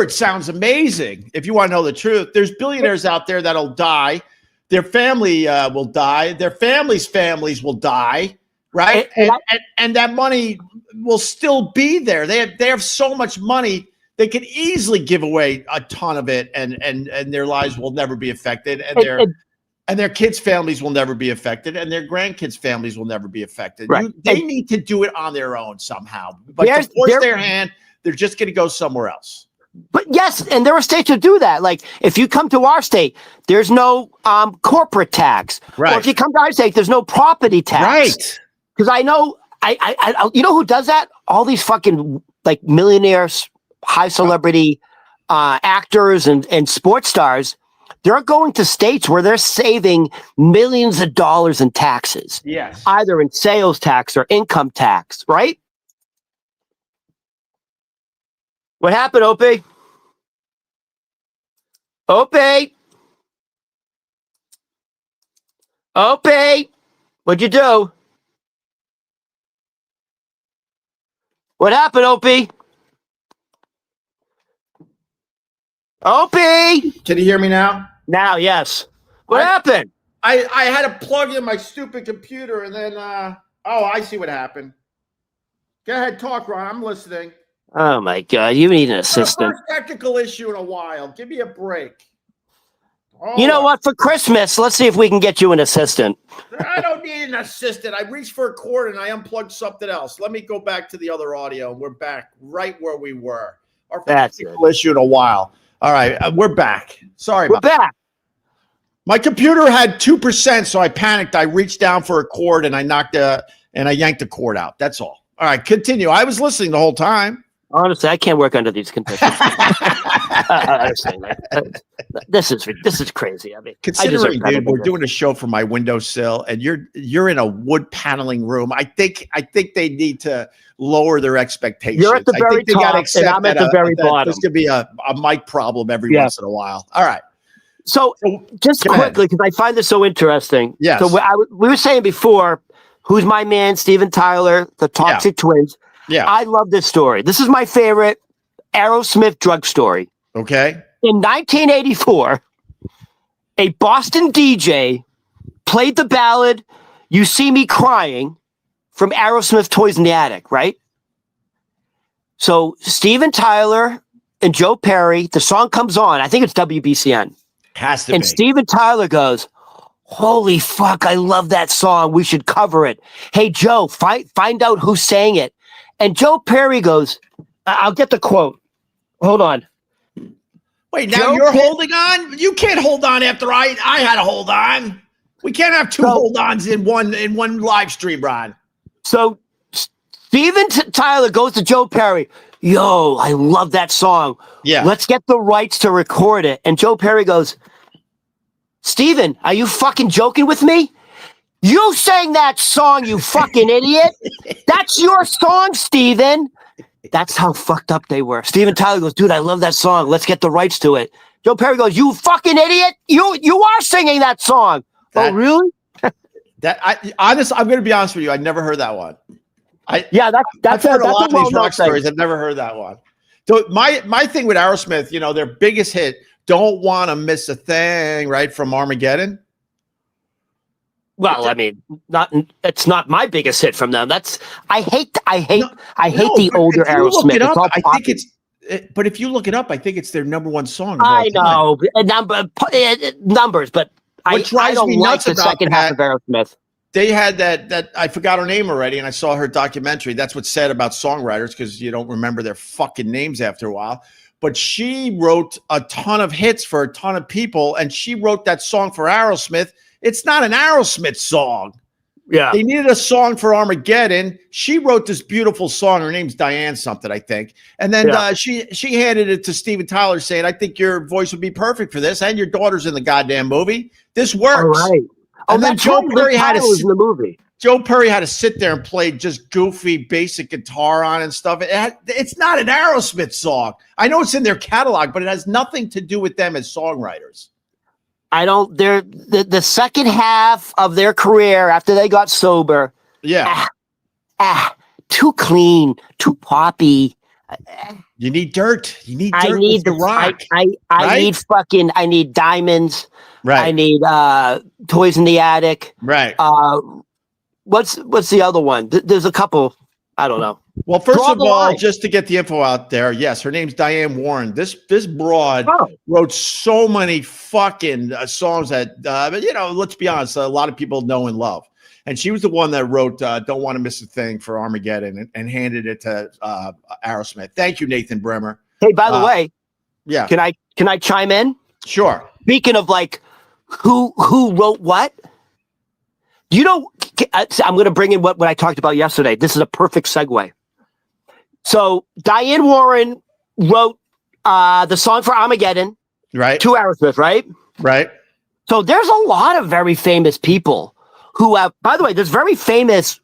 A: it sounds amazing. If you want to know the truth, there's billionaires out there that'll die. Their family will die. Their families will die, right? And that money will still be there. They have so much money, they could easily give away a ton of it, and their lives will never be affected, and their kids' families will never be affected, and their grandkids' families will never be affected.
B: Right.
A: They need to do it on their own somehow. But to force their hand, they're just going to go somewhere else.
B: But yes, and there are states that do that. Like if you come to our state, there's no corporate tax.
A: Right.
B: Or if you come to our state, there's no property tax.
A: Right.
B: Because I know, I you know who does that? All these fucking like millionaires, high celebrity actors and sports stars. They're going to states where they're saving millions of dollars in taxes.
A: Yes.
B: Either in sales tax or income tax, right? What happened, Opie? Opie? Opie? What'd you do? What happened, Opie? Opie!
A: Can you hear me now?
B: Now, yes. What happened?
A: I had to plug in my stupid computer, and then I see what happened. Go ahead, talk, Ron. I'm listening.
B: Oh my God, you need an assistant.
A: First technical issue in a while. Give me a break.
B: You know what? For Christmas, let's see if we can get you an assistant.
A: I don't need an assistant. I reached for a cord and I unplugged something else. Let me go back to the other audio. We're back right where we were. Our first technical issue in a while. All right, we're back. Sorry,
B: we're back.
A: My computer had 2%, so I panicked. I reached down for a cord and I yanked the cord out. That's all. All right, continue. I was listening the whole time.
B: Honestly, I can't work under these conditions. This is crazy. I mean,
A: considering, dude, we're doing a show from my windowsill, and you're in a wood paneling room. I think they need to lower their expectations.
B: You're at the very top, and I'm at the very bottom.
A: This could be a mic problem every once in a while. All right.
B: So just quickly, because I find this so interesting.
A: Yes.
B: So we were saying before, who's my man, Steven Tyler, the Toxic Twins.
A: Yeah.
B: I love this story. This is my favorite Aerosmith drug story.
A: Okay.
B: In 1984, a Boston DJ played the ballad You See Me Crying from Aerosmith Toys in the Attic, right? So Steven Tyler and Joe Perry, the song comes on. I think it's WBCN.
A: Has to
B: and
A: be.
B: Steven Tyler goes, holy fuck, I love that song. We should cover it. Hey, Joe, find out who sang it. And Joe Perry goes, I'll get the quote. Hold on.
A: Wait, now you're holding on? You can't hold on after I had to hold on. We can't have two hold-ons in one live stream, Ron.
B: So Steven Tyler goes to Joe Perry. Yo, I love that song.
A: Yeah.
B: Let's get the rights to record it. And Joe Perry goes, Steven, are you fucking joking with me? You sang that song, you fucking idiot. That's your song, Steven. That's how fucked up they were. Steven Tyler goes, dude, I love that song. Let's get the rights to it. Joe Perry goes, you fucking idiot. You are singing that song. Oh, really?
A: I'm going to be honest with you. I never heard that one.
B: I've heard
A: a lot of these rock stories. I've never heard that one. So my thing with Aerosmith, you know, their biggest hit, Don't Want to Miss a Thing, right, from Armageddon.
B: Well, I mean, it's not my biggest hit from them. I hate the older Aerosmith.
A: But if you look it up, I think it's their number one song.
B: I know numbers, but I don't like the second half of Aerosmith.
A: They had that I forgot her name already, and I saw her documentary. That's what's sad about songwriters, because you don't remember their fucking names after a while. But she wrote a ton of hits for a ton of people, and she wrote that song for Aerosmith. It's not an Aerosmith song.
B: Yeah.
A: They needed a song for Armageddon. She wrote this beautiful song. Her name's Diane something, I think. And then she handed it to Steven Tyler saying, I think your voice would be perfect for this, and your daughter's in the goddamn movie. This works.
B: Oh, that's
A: Joe
B: right.
A: Perry had
B: was in the movie.
A: Joe Perry had to sit there and play just goofy, basic guitar on and stuff. It's not an Aerosmith song. I know it's in their catalog, but it has nothing to do with them as songwriters.
B: They're the second half of their career after they got sober.
A: Yeah.
B: Too clean, too poppy.
A: You need dirt. You need dirt.
B: I need the rock. I need diamonds.
A: Right.
B: I need Toys in the Attic.
A: Right.
B: What's the other one? There's a couple. I don't know.
A: Well, first of all, just to get the info out there, yes, her name's Diane Warren. This broad wrote so many fucking songs that let's be honest, a lot of people know and love. And she was the one that wrote "Don't Want to Miss a Thing" for Armageddon and handed it to Aerosmith. Thank you, Nathan Bremer.
B: Hey, by the way,
A: yeah,
B: can I chime in?
A: Sure.
B: Speaking of like who wrote what, I'm going to bring in what I talked about yesterday. This is a perfect segue. So Diane Warren wrote the song for Armageddon,
A: right?
B: To Aerosmith, right?
A: Right.
B: So there's a lot of very famous people who have, by the way, there's very famous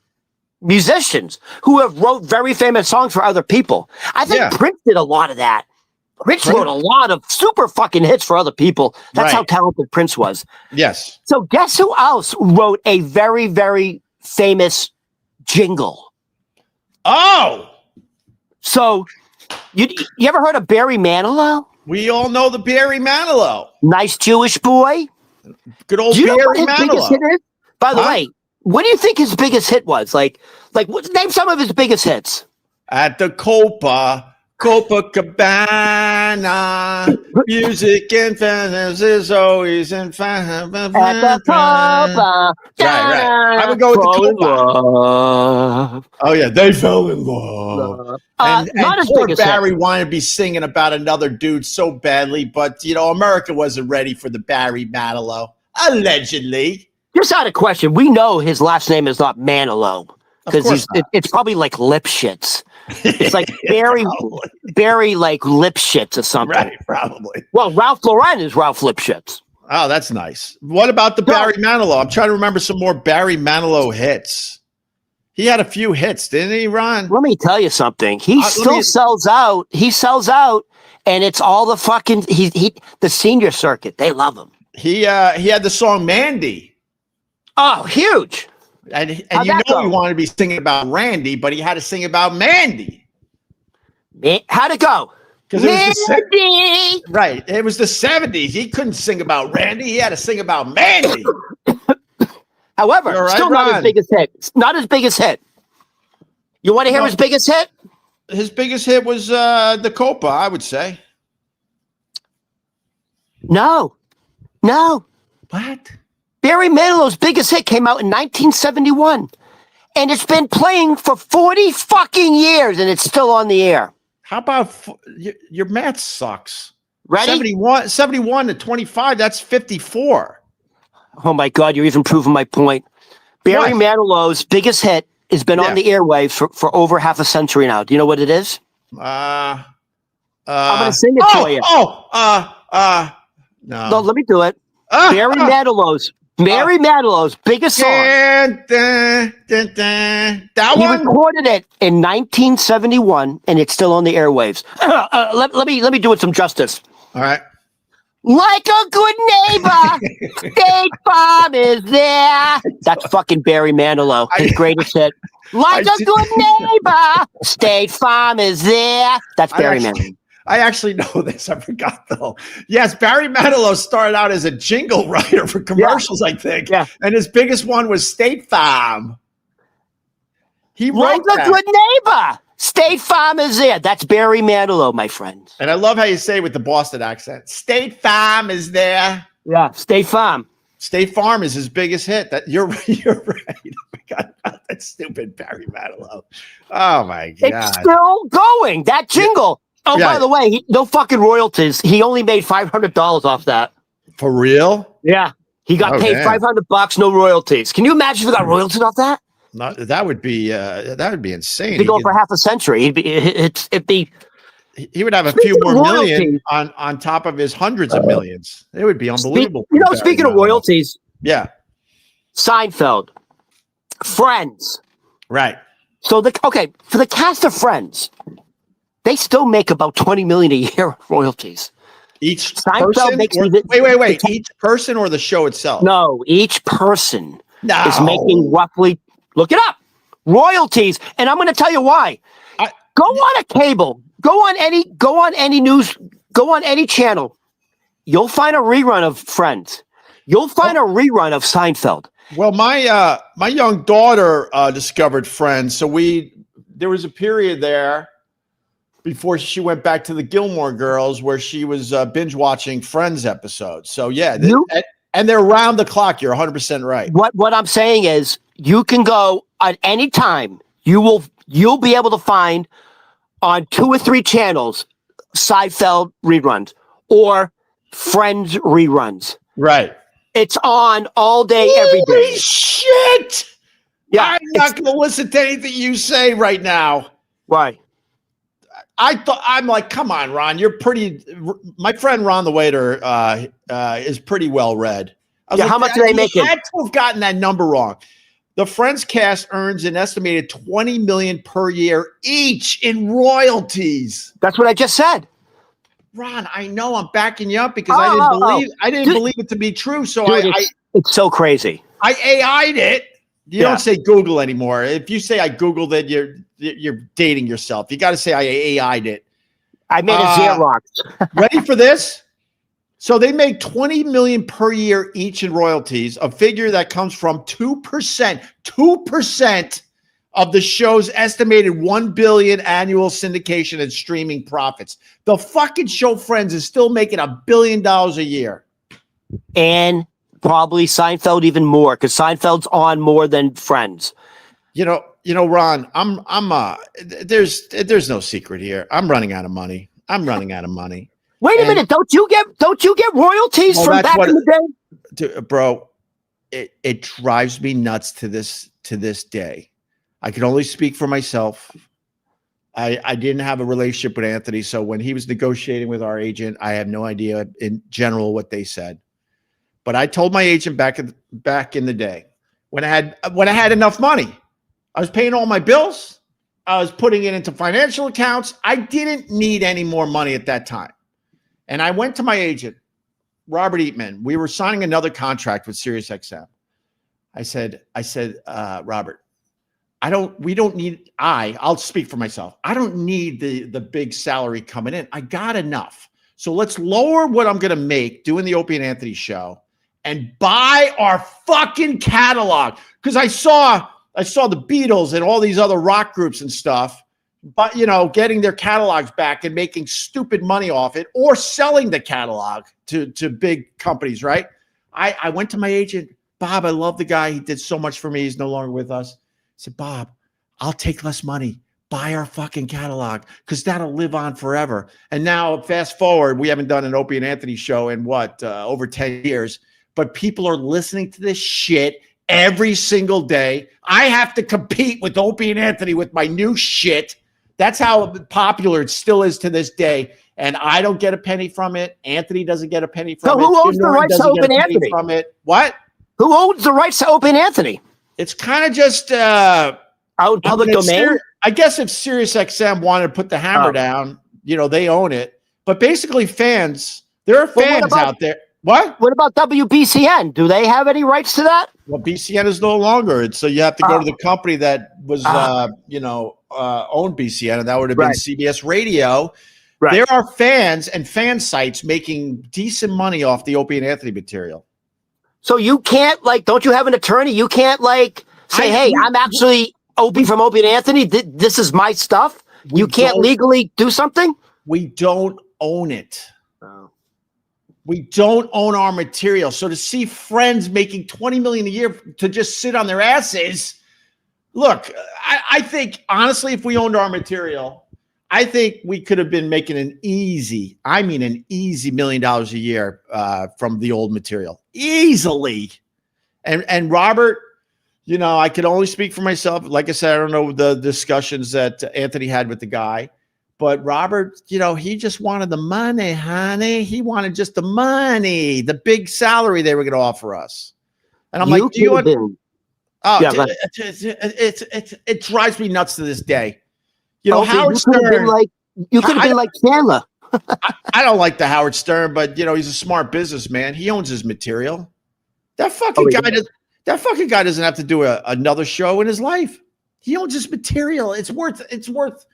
B: musicians who have wrote very famous songs for other people. I think Prince did a lot of that. Prince wrote a lot of super fucking hits for other people. That's how talented Prince was.
A: Yes.
B: So guess who else wrote a very, very famous jingle?
A: Oh!
B: So you ever heard of Barry Manilow?
A: We all know the Barry Manilow.
B: Nice Jewish boy.
A: Good old Barry Manilow.
B: By the way, what do you think his biggest hit was? Like, name some of his biggest hits.
A: At the Copacabana, music and fantasy is always in fun. At the Copa. Right. I would go with the Copa. Oh yeah, they fell in love. And poor Barry wanted to be singing about another dude so badly, but America wasn't ready for the Barry Manilow. Allegedly.
B: Just out of question, we know his last name is not Manilow because it's probably like Lipschitz. It's like Barry like Lipschitz or something.
A: Right, probably.
B: Well, Ralph Lauren is Ralph Lipschitz.
A: Oh, that's nice. What about the Barry Manilow? I'm trying to remember some more Barry Manilow hits. He had a few hits, didn't he, Ron?
B: Let me tell you something. He still sells out. He sells out, and it's all the fucking the senior circuit. They love him. He
A: had the song Mandy.
B: Oh, huge.
A: And he wanted to be singing about Randy, but he had to sing about Mandy.
B: How'd it go?
A: Because Mandy! Right. It was the 70s. He couldn't sing about Randy. He had to sing about Mandy.
B: However, still not his biggest hit. Not his biggest hit. You want to hear his biggest hit?
A: His biggest hit was the Copa, I would say.
B: No.
A: What?
B: Barry Manilow's biggest hit came out in 1971, and it's been playing for 40 fucking years, and it's still on the air.
A: How about your math sucks?
B: Ready?
A: 71 to 25, that's 54.
B: Oh, my God, you're even proving my point. Barry Manilow's biggest hit has been on the airwaves for over half a century now. Do you know what it is? I'm going to sing it for you. No, let me do it. Barry Manilow's biggest song.
A: That
B: he
A: one?
B: recorded it in 1971, and it's still on the airwaves. Let me do it some justice.
A: All right.
B: Like a good neighbor, State Farm is there. That's fucking Barry Manilow, his greatest hit. Like a good neighbor, State Farm is there. That's Barry Manilow.
A: I actually know this. I forgot though. Yes, Barry Manilow started out as a jingle writer for commercials, I think. Yeah. And his biggest one was State Farm. He wrote
B: a good neighbor. State Farm is there. That's Barry Manilow, my friends.
A: And I love how you say it with the Boston accent. State Farm is there.
B: Yeah, State Farm.
A: State Farm is his biggest hit. You're right. Oh my God, that stupid Barry Manilow. Oh my God.
B: It's still going. That jingle. Oh, by the way, no fucking royalties. He only made $500 off that.
A: For real?
B: Yeah. He got paid $500, no royalties. Can you imagine if he got royalties off that?
A: That would be insane.
B: He'd go for half a century.
A: He would have a few more million on top of his hundreds of millions. It would be unbelievable.
B: Speaking of royalties.
A: Yeah.
B: Seinfeld, Friends.
A: Right.
B: So for the cast of Friends, they still make about $20 million a year royalties.
A: Each
B: Seinfeld
A: person?
B: makes
A: Wait. Each person or the show itself?
B: No, each person is making roughly. Look it up. Royalties, and I'm going to tell you why. Go on a cable. Go on any news. Go on any channel. You'll find a rerun of Friends. You'll find a rerun of Seinfeld.
A: Well, my young daughter discovered Friends, so there was a period there before she went back to the Gilmore Girls where she was binge watching Friends episodes. So yeah, and they're around the clock. You're 100% right.
B: What I'm saying is, you can go at any time. You'll be able to find on 2 or 3 channels Seinfeld reruns or Friends reruns.
A: Right.
B: It's on all day, every day.
A: Holy shit!
B: Yeah,
A: I'm not going to listen to anything you say right now.
B: Why?
A: I'm like, come on, Ron. You're pretty. My friend Ron the waiter is pretty well read.
B: How much do they make it?
A: I had to have gotten that number wrong. The Friends cast earns an estimated $20 million per year each in royalties.
B: That's what I just said.
A: Ron, I know I'm backing you up because I didn't believe it to be true. So
B: it's so crazy.
A: I AI'd it. You don't say Google anymore. If you say I Googled it, you're dating yourself. You got to say I AI'd it.
B: I made a Xerox.
A: Ready for this? So they make $20 million per year each in royalties, a figure that comes from 2% of the show's estimated $1 billion annual syndication and streaming profits. The fucking show Friends is still making $1 billion a year.
B: And probably Seinfeld even more, because Seinfeld's on more than Friends.
A: You know, Ron, there's no secret here. I'm running out of money.
B: Wait a minute! Don't you get royalties from back in the day,
A: bro? It drives me nuts to this day. I can only speak for myself. I didn't have a relationship with Anthony, so when he was negotiating with our agent, I have no idea in general what they said. But I told my agent back in the day when I had enough money, I was paying all my bills. I was putting it into financial accounts. I didn't need any more money at that time. And I went to my agent, Robert Eatman. We were signing another contract with SiriusXM. I said, Robert, I'll speak for myself. I don't need the big salary coming in. I got enough. So let's lower what I'm going to make doing the Opie and Anthony show and buy our fucking catalog. Because I saw the Beatles and all these other rock groups and stuff, but getting their catalogs back and making stupid money off it or selling the catalog to big companies, right? I went to my agent, Bob, I love the guy. He did so much for me. He's no longer with us. I said, Bob, I'll take less money. Buy our fucking catalog because that'll live on forever. And now fast forward, we haven't done an Opie and Anthony show in over 10 years, but people are listening to this shit every single day. I have to compete with Opie and Anthony with my new shit. That's how popular it still is to this day. And I don't get a penny from it. Anthony doesn't get a penny from it.
B: So who owns the rights to Opie and Anthony?
A: From it. What?
B: Who owns the rights to Opie and Anthony?
A: It's kind of just
B: out in public domain.
A: I guess if SiriusXM wanted to put the hammer down, they own it. But basically, there are fans out there. What?
B: What about WBCN? Do they have any rights to that?
A: Well, BCN is no longer. So you have to go to the company that was, owned BCN, and that would have been CBS Radio. Right. There are fans and fan sites making decent money off the Opie and Anthony material.
B: So you can't don't you have an attorney? You can't say, hey, I'm actually Opie from Opie and Anthony. This is my stuff. You can't legally do something?
A: We don't own it. We don't own our material. So to see Friends making $20 million a year to just sit on their asses, look, I think honestly, if we owned our material, I think we could have been making an easy $1 million a year from the old material. Easily. And Robert, I could only speak for myself. Like I said, I don't know the discussions that Anthony had with the guy. But Robert, he just wanted the money, honey. He wanted just the money, the big salary they were going to offer us. And I'm like, do you? Oh,
B: yeah,
A: it drives me nuts to this day. You know,
B: Opie,
A: Howard Stern.
B: You could have been like Chandler.
A: I don't like the Howard Stern, but you know, he's a smart businessman. He owns his material. That fucking guy doesn't have to do another show in his life. He owns his material. It's worth.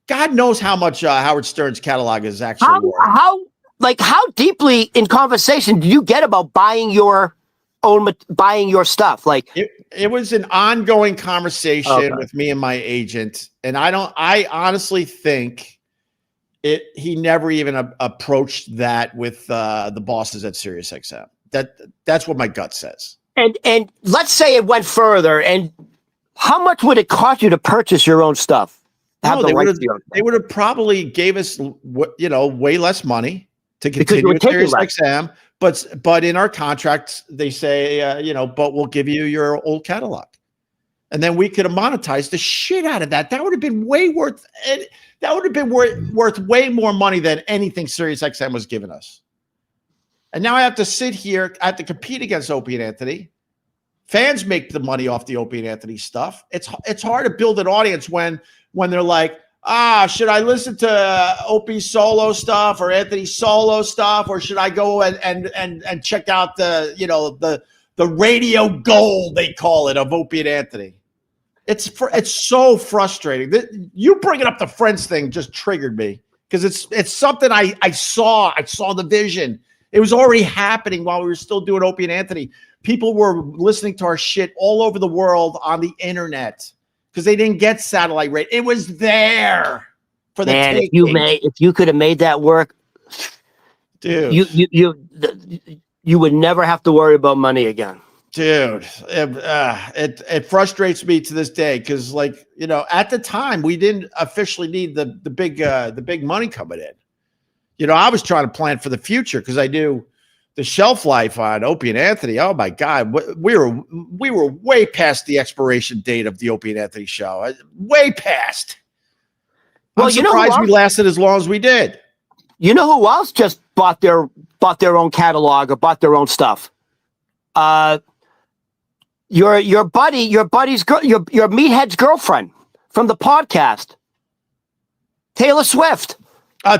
A: God knows how much Howard Stern's catalog is actually worth.
B: How deeply in conversation do you get about buying your stuff? Like
A: it was an ongoing conversation with me and my agent, and I honestly think he never even approached that with the bosses at SiriusXM. That's what my gut says.
B: And let's say it went further. And how much would it cost you to purchase your own stuff?
A: They would have probably gave us way less money to continue with SiriusXM. But in our contracts, they say but we'll give you your old catalog, and then we could have monetized the shit out of that. That would have been worth way more money than anything SiriusXM was giving us. And now I have to sit here. I have to compete against Opie and Anthony. Fans make the money off the Opie and Anthony stuff. It's hard to build an audience when they're like, should I listen to Opie's solo stuff or Anthony's solo stuff, or should I go and check out the radio gold, they call it, of Opie and Anthony? It's so frustrating. You bringing up the Friends thing just triggered me because it's something I saw. I saw the vision. It was already happening while we were still doing Opie and Anthony. People were listening to our shit all over the world on the internet because they didn't get satellite radio. It was there for the taking.
B: If you could have made that work,
A: dude,
B: you would never have to worry about money again.
A: Dude, it frustrates me to this day because, at the time we didn't officially need the big money coming in. I was trying to plan for the future because I knew the shelf life on Opie and Anthony. Oh my God, we were way past the expiration date of the Opie and Anthony show. Way past. Well, I'm surprised we lasted as long as we did.
B: You know who else just bought their own catalog or bought their own stuff? Your buddy's girl, your meathead's girlfriend from the podcast, Taylor Swift.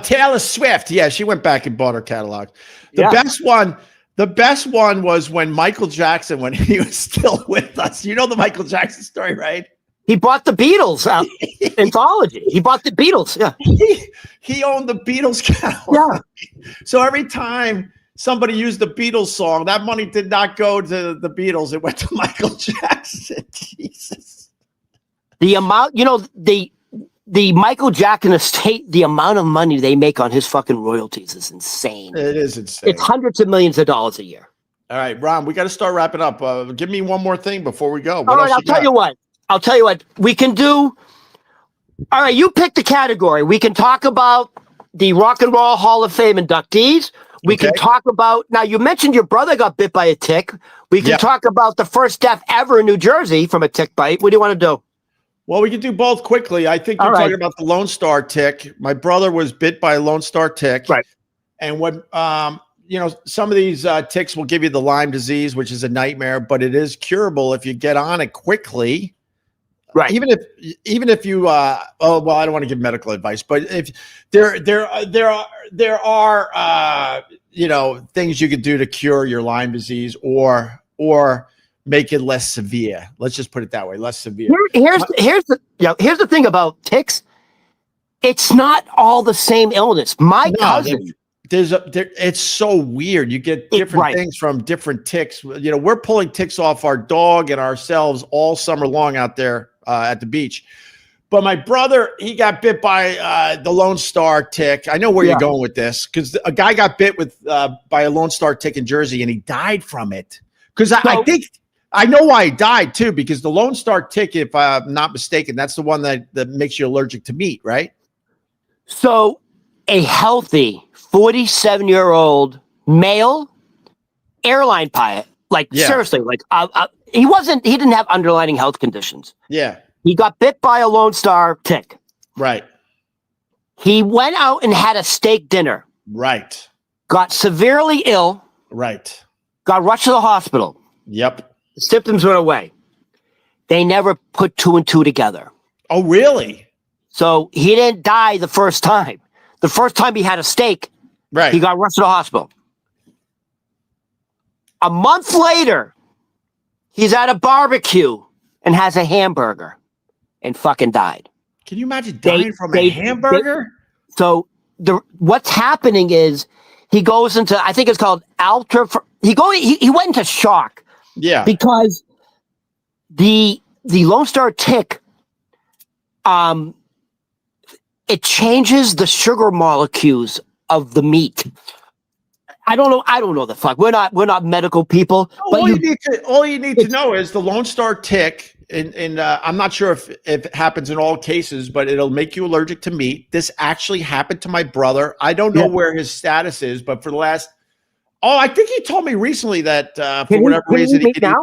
A: Taylor Swift. Yeah, she went back and bought her catalog. The best one was when Michael Jackson, when he was still with us. You know the Michael Jackson story, right?
B: He bought the Beatles anthology. He bought the Beatles. Yeah.
A: He owned the Beatles catalog. Yeah. So every time somebody used the Beatles song, that money did not go to the Beatles. It went to Michael Jackson. Jesus.
B: The amount, the Michael Jackson estate, the amount of money they make on his fucking royalties is insane.
A: It is insane.
B: It's hundreds of millions of dollars a year.
A: All right, Ron, we got to start wrapping up. Give me one more thing before we go.
B: All right, I'll tell you what. We can do. All right, you pick the category. We can talk about the Rock and Roll Hall of Fame inductees. We can talk about, now you mentioned your brother got bit by a tick. We can talk about the first death ever in New Jersey from a tick bite. What do you want to do?
A: Well, we can do both quickly. I think you're talking about the Lone Star tick. My brother was bit by a Lone Star tick. Right. And when, some of these ticks will give you the Lyme disease, which is a nightmare, but it is curable if you get on it quickly. Right. Even if you, I don't want to give medical advice, but if there are things you could do to cure your Lyme disease or make it less severe. Let's just put it that way, less severe.
B: Here's the thing about ticks. It's not all the same illness. My cousin.
A: It's so weird. You get different things from different ticks. We're pulling ticks off our dog and ourselves all summer long out there at the beach. But my brother, he got bit by the Lone Star tick. I know where you're going with this because a guy got bit by a Lone Star tick in Jersey and he died from it. Because I think I know why he died too, because the Lone Star tick, if I'm not mistaken, that's the one that makes you allergic to meat, right?
B: So a healthy 47-year-old male airline pilot, seriously, he didn't have underlying health conditions.
A: Yeah.
B: He got bit by a Lone Star tick.
A: Right.
B: He went out and had a steak dinner.
A: Right.
B: Got severely ill.
A: Right.
B: Got rushed to the hospital.
A: Yep.
B: The symptoms went away. They never put 2 and 2 together.
A: Oh, really?
B: So he didn't die the first time. The first time he had a steak,
A: Right.
B: he got rushed to the hospital. A month later, he's at a barbecue and has a hamburger and fucking died.
A: Can you imagine dying from a hamburger?
B: What's happening is he goes into, I think it's called he went into shock.
A: Yeah.
B: Because the Lone Star tick, it changes the sugar molecules of the meat. I don't know the fuck. We're not medical people. But
A: all you need to know is the Lone Star tick, and I'm not sure if it happens in all cases, but it'll make you allergic to meat. This actually happened to my brother. I don't know where his status is, but for the last, I think he told me recently that for whatever reason he can eat.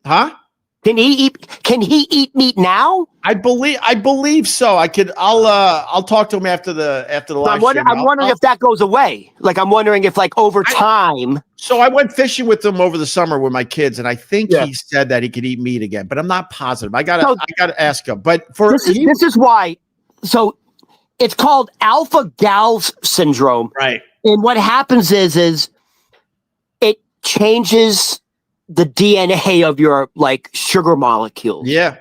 A: Huh?
B: Can he eat meat now?
A: I believe so. I'll talk to him after the live stream.
B: I'm wondering if that goes away. Like, I'm wondering if, like, over time.
A: So I went fishing with him over the summer with my kids, and I think he said that he could eat meat again, but I'm not positive. I gotta ask him. But this
B: is why. So it's called alpha Gal's syndrome,
A: right?
B: And what happens is it changes the DNA of your, like, sugar molecules.
A: Yeah.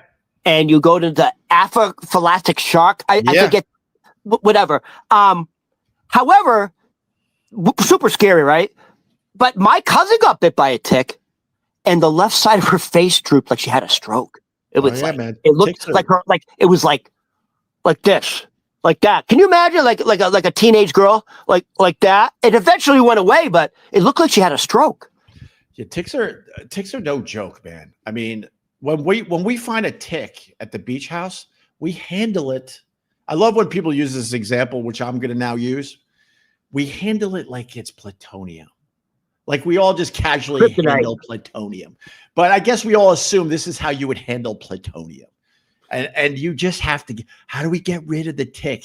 B: And you go to the anaphylactic shock. I forget, whatever. However, super scary, right? But my cousin got bit by a tick, and the left side of her face drooped like she had a stroke. It was man. It looked like her, like it was like this, like that. Can you imagine, like a teenage girl, like that? It eventually went away, but it looked like she had a stroke.
A: Yeah, ticks are no joke, man. I mean, when we find a tick at the beach house, we handle it. I love when people use this example, which I'm going to now use. We handle it like it's plutonium. Like we all just casually handle plutonium. But I guess we all assume this is how you would handle plutonium. And you just have to, how do we get rid of the tick?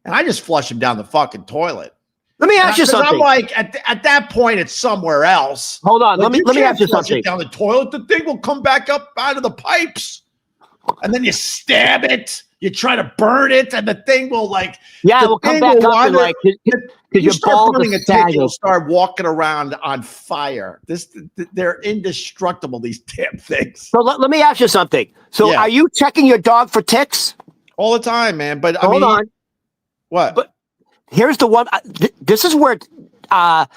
A: And I just flush him down the fucking toilet.
B: Let me ask you something.
A: I'm like, at that point, it's somewhere else.
B: Hold on. Let me ask you something.
A: Down the toilet, the thing will come back up out of the pipes. And then you stab it. You try to burn it, and the thing will it will
B: come back up and like
A: you start burning a tick, you'll start walking around on fire. They're indestructible, these damn things.
B: So let me ask you something. So are you checking your dog for ticks?
A: All the time, man. But
B: hold on.
A: What?
B: But here's the one. This is where. Are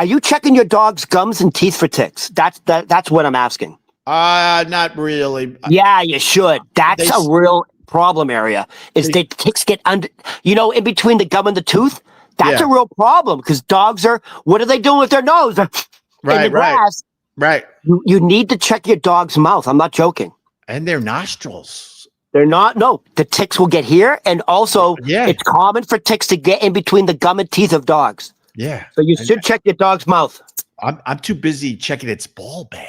B: you checking your dog's gums and teeth for ticks? That's what I'm asking.
A: Not really.
B: Yeah, you should. That's a real problem area. The ticks get under, in between the gum and the tooth. That's a real problem because dogs what are they doing with their nose? In the grass.
A: Right.
B: You need to check your dog's mouth. I'm not joking.
A: And their nostrils.
B: They're not. No, the ticks will get here, and also it's common for ticks to get in between the gum and teeth of dogs.
A: Yeah.
B: So you should check your dog's mouth.
A: I'm too busy checking its ball bag.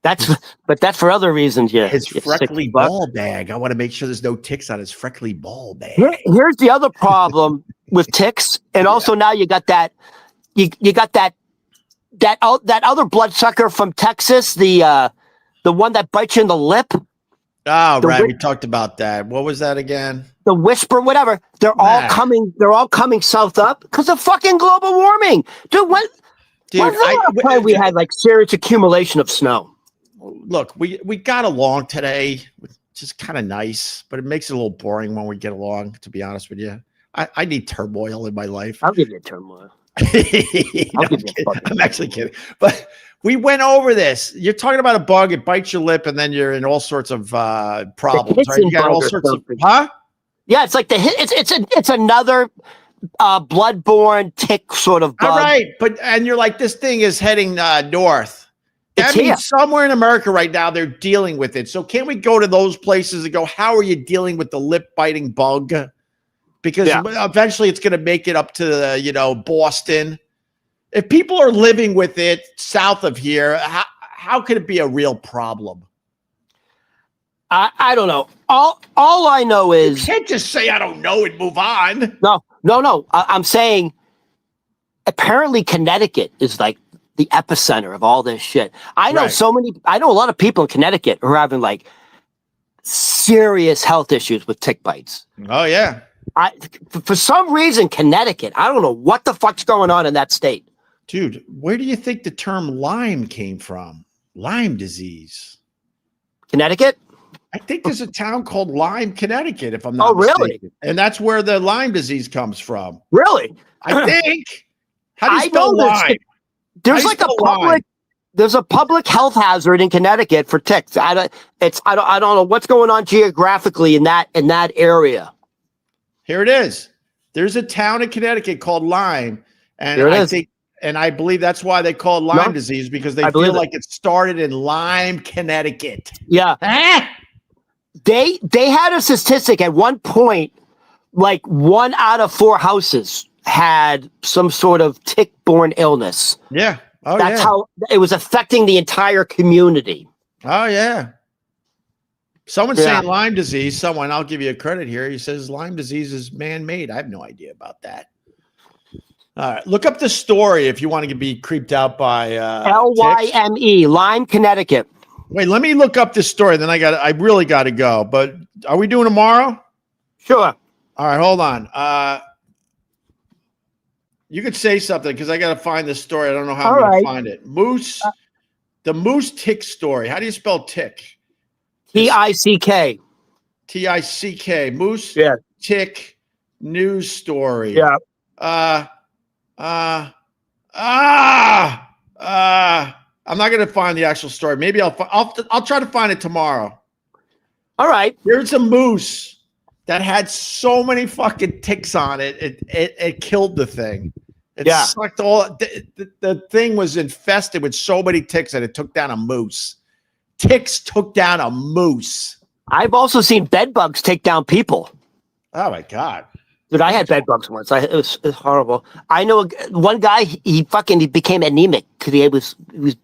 B: That's for other reasons. Yeah,
A: his freckly ball bag. I want to make sure there's no ticks on his freckly ball bag.
B: Here's the other problem with ticks, and also now you got that. You got that other bloodsucker from Texas, the one that bites you in the lip.
A: Oh, right. We talked about that. What was that again? The
B: whisper, whatever. They're all coming south up because of fucking global warming, dude. When's the last time we had like serious accumulation of snow?
A: Look, we got along today, which is kind of nice, but it makes it a little boring when we get along, to be honest with you. I need turmoil in my life.
B: I'll give you turmoil.
A: I'm actually kidding. But we went over this. You're talking about a bug, it bites your lip, and then you're in all sorts of problems. Right? You got all sorts of
B: Yeah, it's like it's another bloodborne tick sort of bug.
A: All right, and you're like, this thing is heading north. That means somewhere in America right now they're dealing with it. So can't we go to those places and go, how are you dealing with the lip biting bug? Because eventually it's going to make it up to Boston. If people are living with it south of here, how could it be a real problem?
B: I don't know. All I know is
A: you can't just say I don't know and move on.
B: No. I'm saying apparently Connecticut is like the epicenter of all this shit. I know
A: Right.
B: I know a lot of people in Connecticut who are having like serious health issues with tick bites.
A: Oh yeah.
B: For some reason, Connecticut, I don't know what the fuck's going on in that state.
A: Dude, where do you think the term Lyme came from? Lyme disease.
B: Connecticut?
A: I think there's a town called Lyme, Connecticut, if I'm not
B: really?
A: mistaken. And that's where the Lyme disease comes from.
B: Really?
A: I think. How do you spell Lyme?
B: There's like there's a public health hazard in Connecticut for ticks. I don't know what's going on geographically in that area.
A: Here it is. There's a town in Connecticut called Lyme, and I believe that's why they call it Lyme disease, because they feel like it started in Lyme, Connecticut.
B: Yeah. They had a statistic at one point, like 1 out of 4 houses had some sort of tick-borne illness.
A: Yeah. Oh,
B: That's how it was affecting the entire community.
A: Oh, yeah. Someone's saying Lyme disease. I'll give you a credit here. He says Lyme disease is man-made. I have no idea about that. All right. Look up the story if you want to be creeped out by
B: Lyme, Lyme, Connecticut.
A: Wait, let me look up this story. Then I really got to go. But are we doing tomorrow?
B: Sure.
A: All right. Hold on. You could say something because I got to find this story. I don't know how I'm going to find it. The moose tick story. How do you spell tick?
B: Tick.
A: Tick. Moose tick news story.
B: Yeah.
A: I'm not going to find the actual story. Maybe I'll try to find it tomorrow.
B: All right.
A: There's a moose that had so many fucking ticks on it. It killed the thing. It sucked all. The thing was infested with so many ticks that it took down a moose. Ticks took down a moose.
B: I've also seen bed bugs take down people.
A: Oh my God.
B: Dude, I had bed bugs once. It was horrible. I know one guy, he became anemic because he was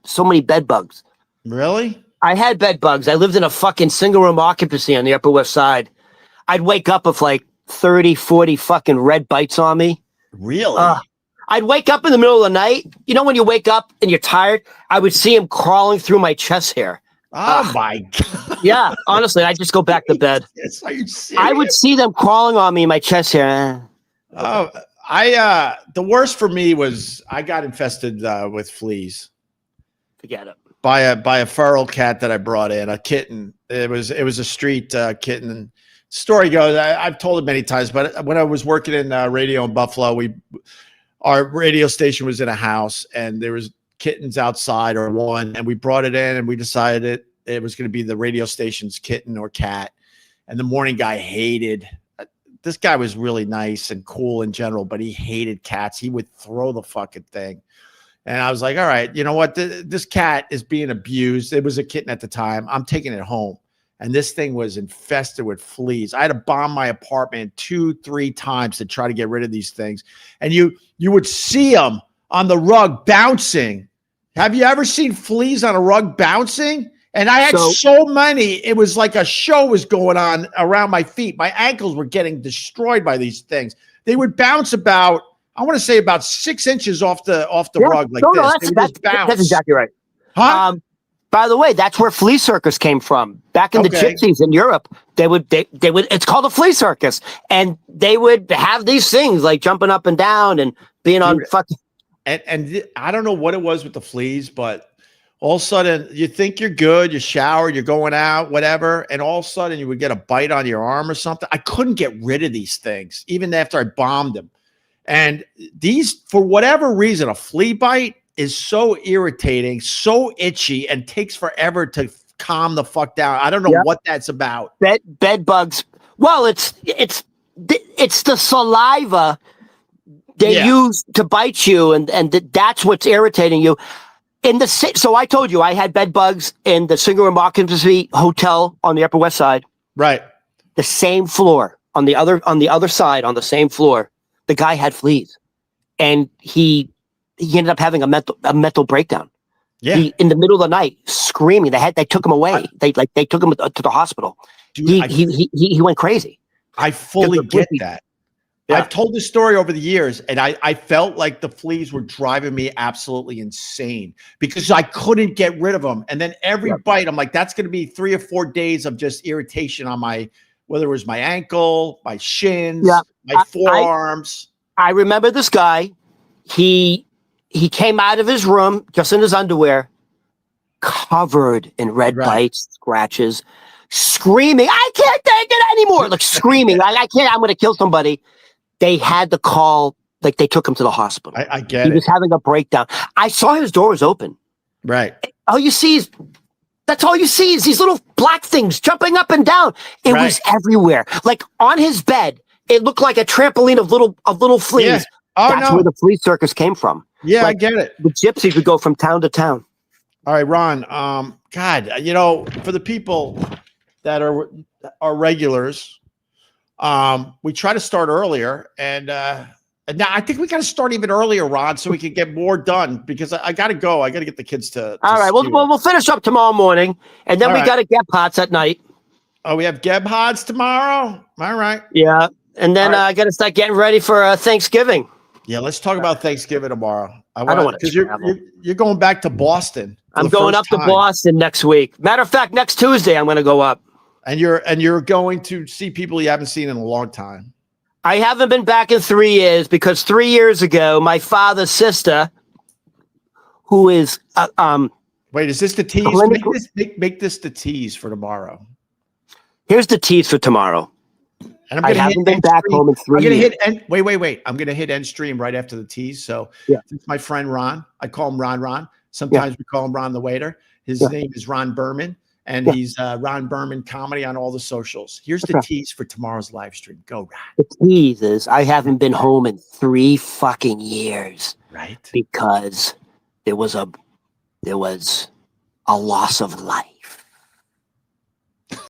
B: so many bed bugs.
A: Really?
B: I had bed bugs. I lived in a fucking single room occupancy on the Upper West Side. I'd wake up with like 30, 40 fucking red bites on me.
A: Really?
B: I'd wake up in the middle of the night. You know when you wake up and you're tired? I would see him crawling through my chest hair.
A: Oh my God.
B: Yeah, honestly, I'd just go back to bed.
A: Are you serious?
B: I would see them crawling on me in my chest hair.
A: Oh, the worst for me was I got infested with fleas.
B: Forget it.
A: By a feral cat that I brought in, a kitten. It was a street kitten. Story goes, I've told it many times, but when I was working in radio in Buffalo, our radio station was in a house, and there was kittens outside or one, and we brought it in, and we decided it was going to be the radio station's kitten or cat. And the morning guy hated. This guy was really nice and cool in general, but he hated cats. He would throw the fucking thing. And I was like, all right, you know what? This cat is being abused. It was a kitten at the time. I'm taking it home. And this thing was infested with fleas. I had to bomb my apartment 2-3 times to try to get rid of these things. And you would see them on the rug bouncing. Have you ever seen fleas on a rug bouncing? And I had so many. It was like a show was going on around my feet. My ankles were getting destroyed by these things. They would bounce about, I want to say about 6 inches off the rug like this.
B: That's exactly right.
A: Huh?
B: By the way, that's where flea circus came from. Back in the gypsies in Europe, they would it's called a flea circus. And they would have these things like jumping up and down and being on fucking.
A: And I don't know what it was with the fleas, but all of a sudden you think you're good, you shower, you're going out, whatever. And all of a sudden you would get a bite on your arm or something. I couldn't get rid of these things, even after I bombed them. And these, for whatever reason, a flea bite is so irritating, so itchy, and takes forever to calm the fuck down. I don't know what that's about.
B: Bed bugs. Well, it's the saliva they use to bite you, and that's what's irritating you. So I told you I had bed bugs in the single room occupancy hotel on the Upper West Side.
A: Right.
B: The same floor on the other side, on the same floor, the guy had fleas, and he ended up having a mental breakdown. Yeah. In the middle of the night, screaming. They took him away. They took him to the hospital. Dude, he went crazy.
A: I fully get that. I've told this story over the years, and I felt like the fleas were driving me absolutely insane because I couldn't get rid of them. And then every bite, I'm like, that's going to be 3 or 4 days of just irritation on whether it was my ankle, my shins, my forearms.
B: I remember this guy. He came out of his room just in his underwear, covered in red bites, scratches, screaming, "I can't take it anymore!" Like screaming, I can't. I'm going to kill somebody. They had to call, like they took him to the hospital.
A: I get it.
B: He was having a breakdown. I saw his doors open.
A: Right.
B: That's all you see is these little black things jumping up and down. It was everywhere. Like on his bed, it looked like a trampoline of little fleas.
A: Yeah. Oh,
B: That's where the flea circus came from.
A: Yeah,
B: like,
A: I get it.
B: The gypsies would go from town to town.
A: All right, Ron. God, for the people that are regulars, we try to start earlier, and now I think we got to start even earlier, Ron, so we can get more done because I got to go. I got to get the kids to
B: all right, we'll finish up tomorrow morning, and then we got to get pots at night.
A: Oh, we have Gebhards tomorrow? All right.
B: Yeah, and then I got to start getting ready for Thanksgiving.
A: Yeah, let's talk about Thanksgiving tomorrow.
B: I don't want to
A: because you're going back to Boston.
B: I'm going up to Boston next week. Matter of fact, next Tuesday I'm going to go up.
A: And you're going to see people you haven't seen in a long time.
B: I haven't been back in 3 years because 3 years ago, my father's sister, who is
A: wait, is this the tease? Make this the tease for tomorrow.
B: Here's the tease for tomorrow.
A: And
B: I haven't been back home in 3 years.
A: Wait. I'm gonna hit end stream right after the tease. So it's my friend Ron. I call him Ron. Sometimes we call him Ron the waiter. His name is Ron Berman. And he's Ron Berman Comedy on all the socials. Here's the tease for tomorrow's live stream. Go, Ron.
B: The tease is I haven't been home in 3 fucking years.
A: Right.
B: Because there was a loss of life.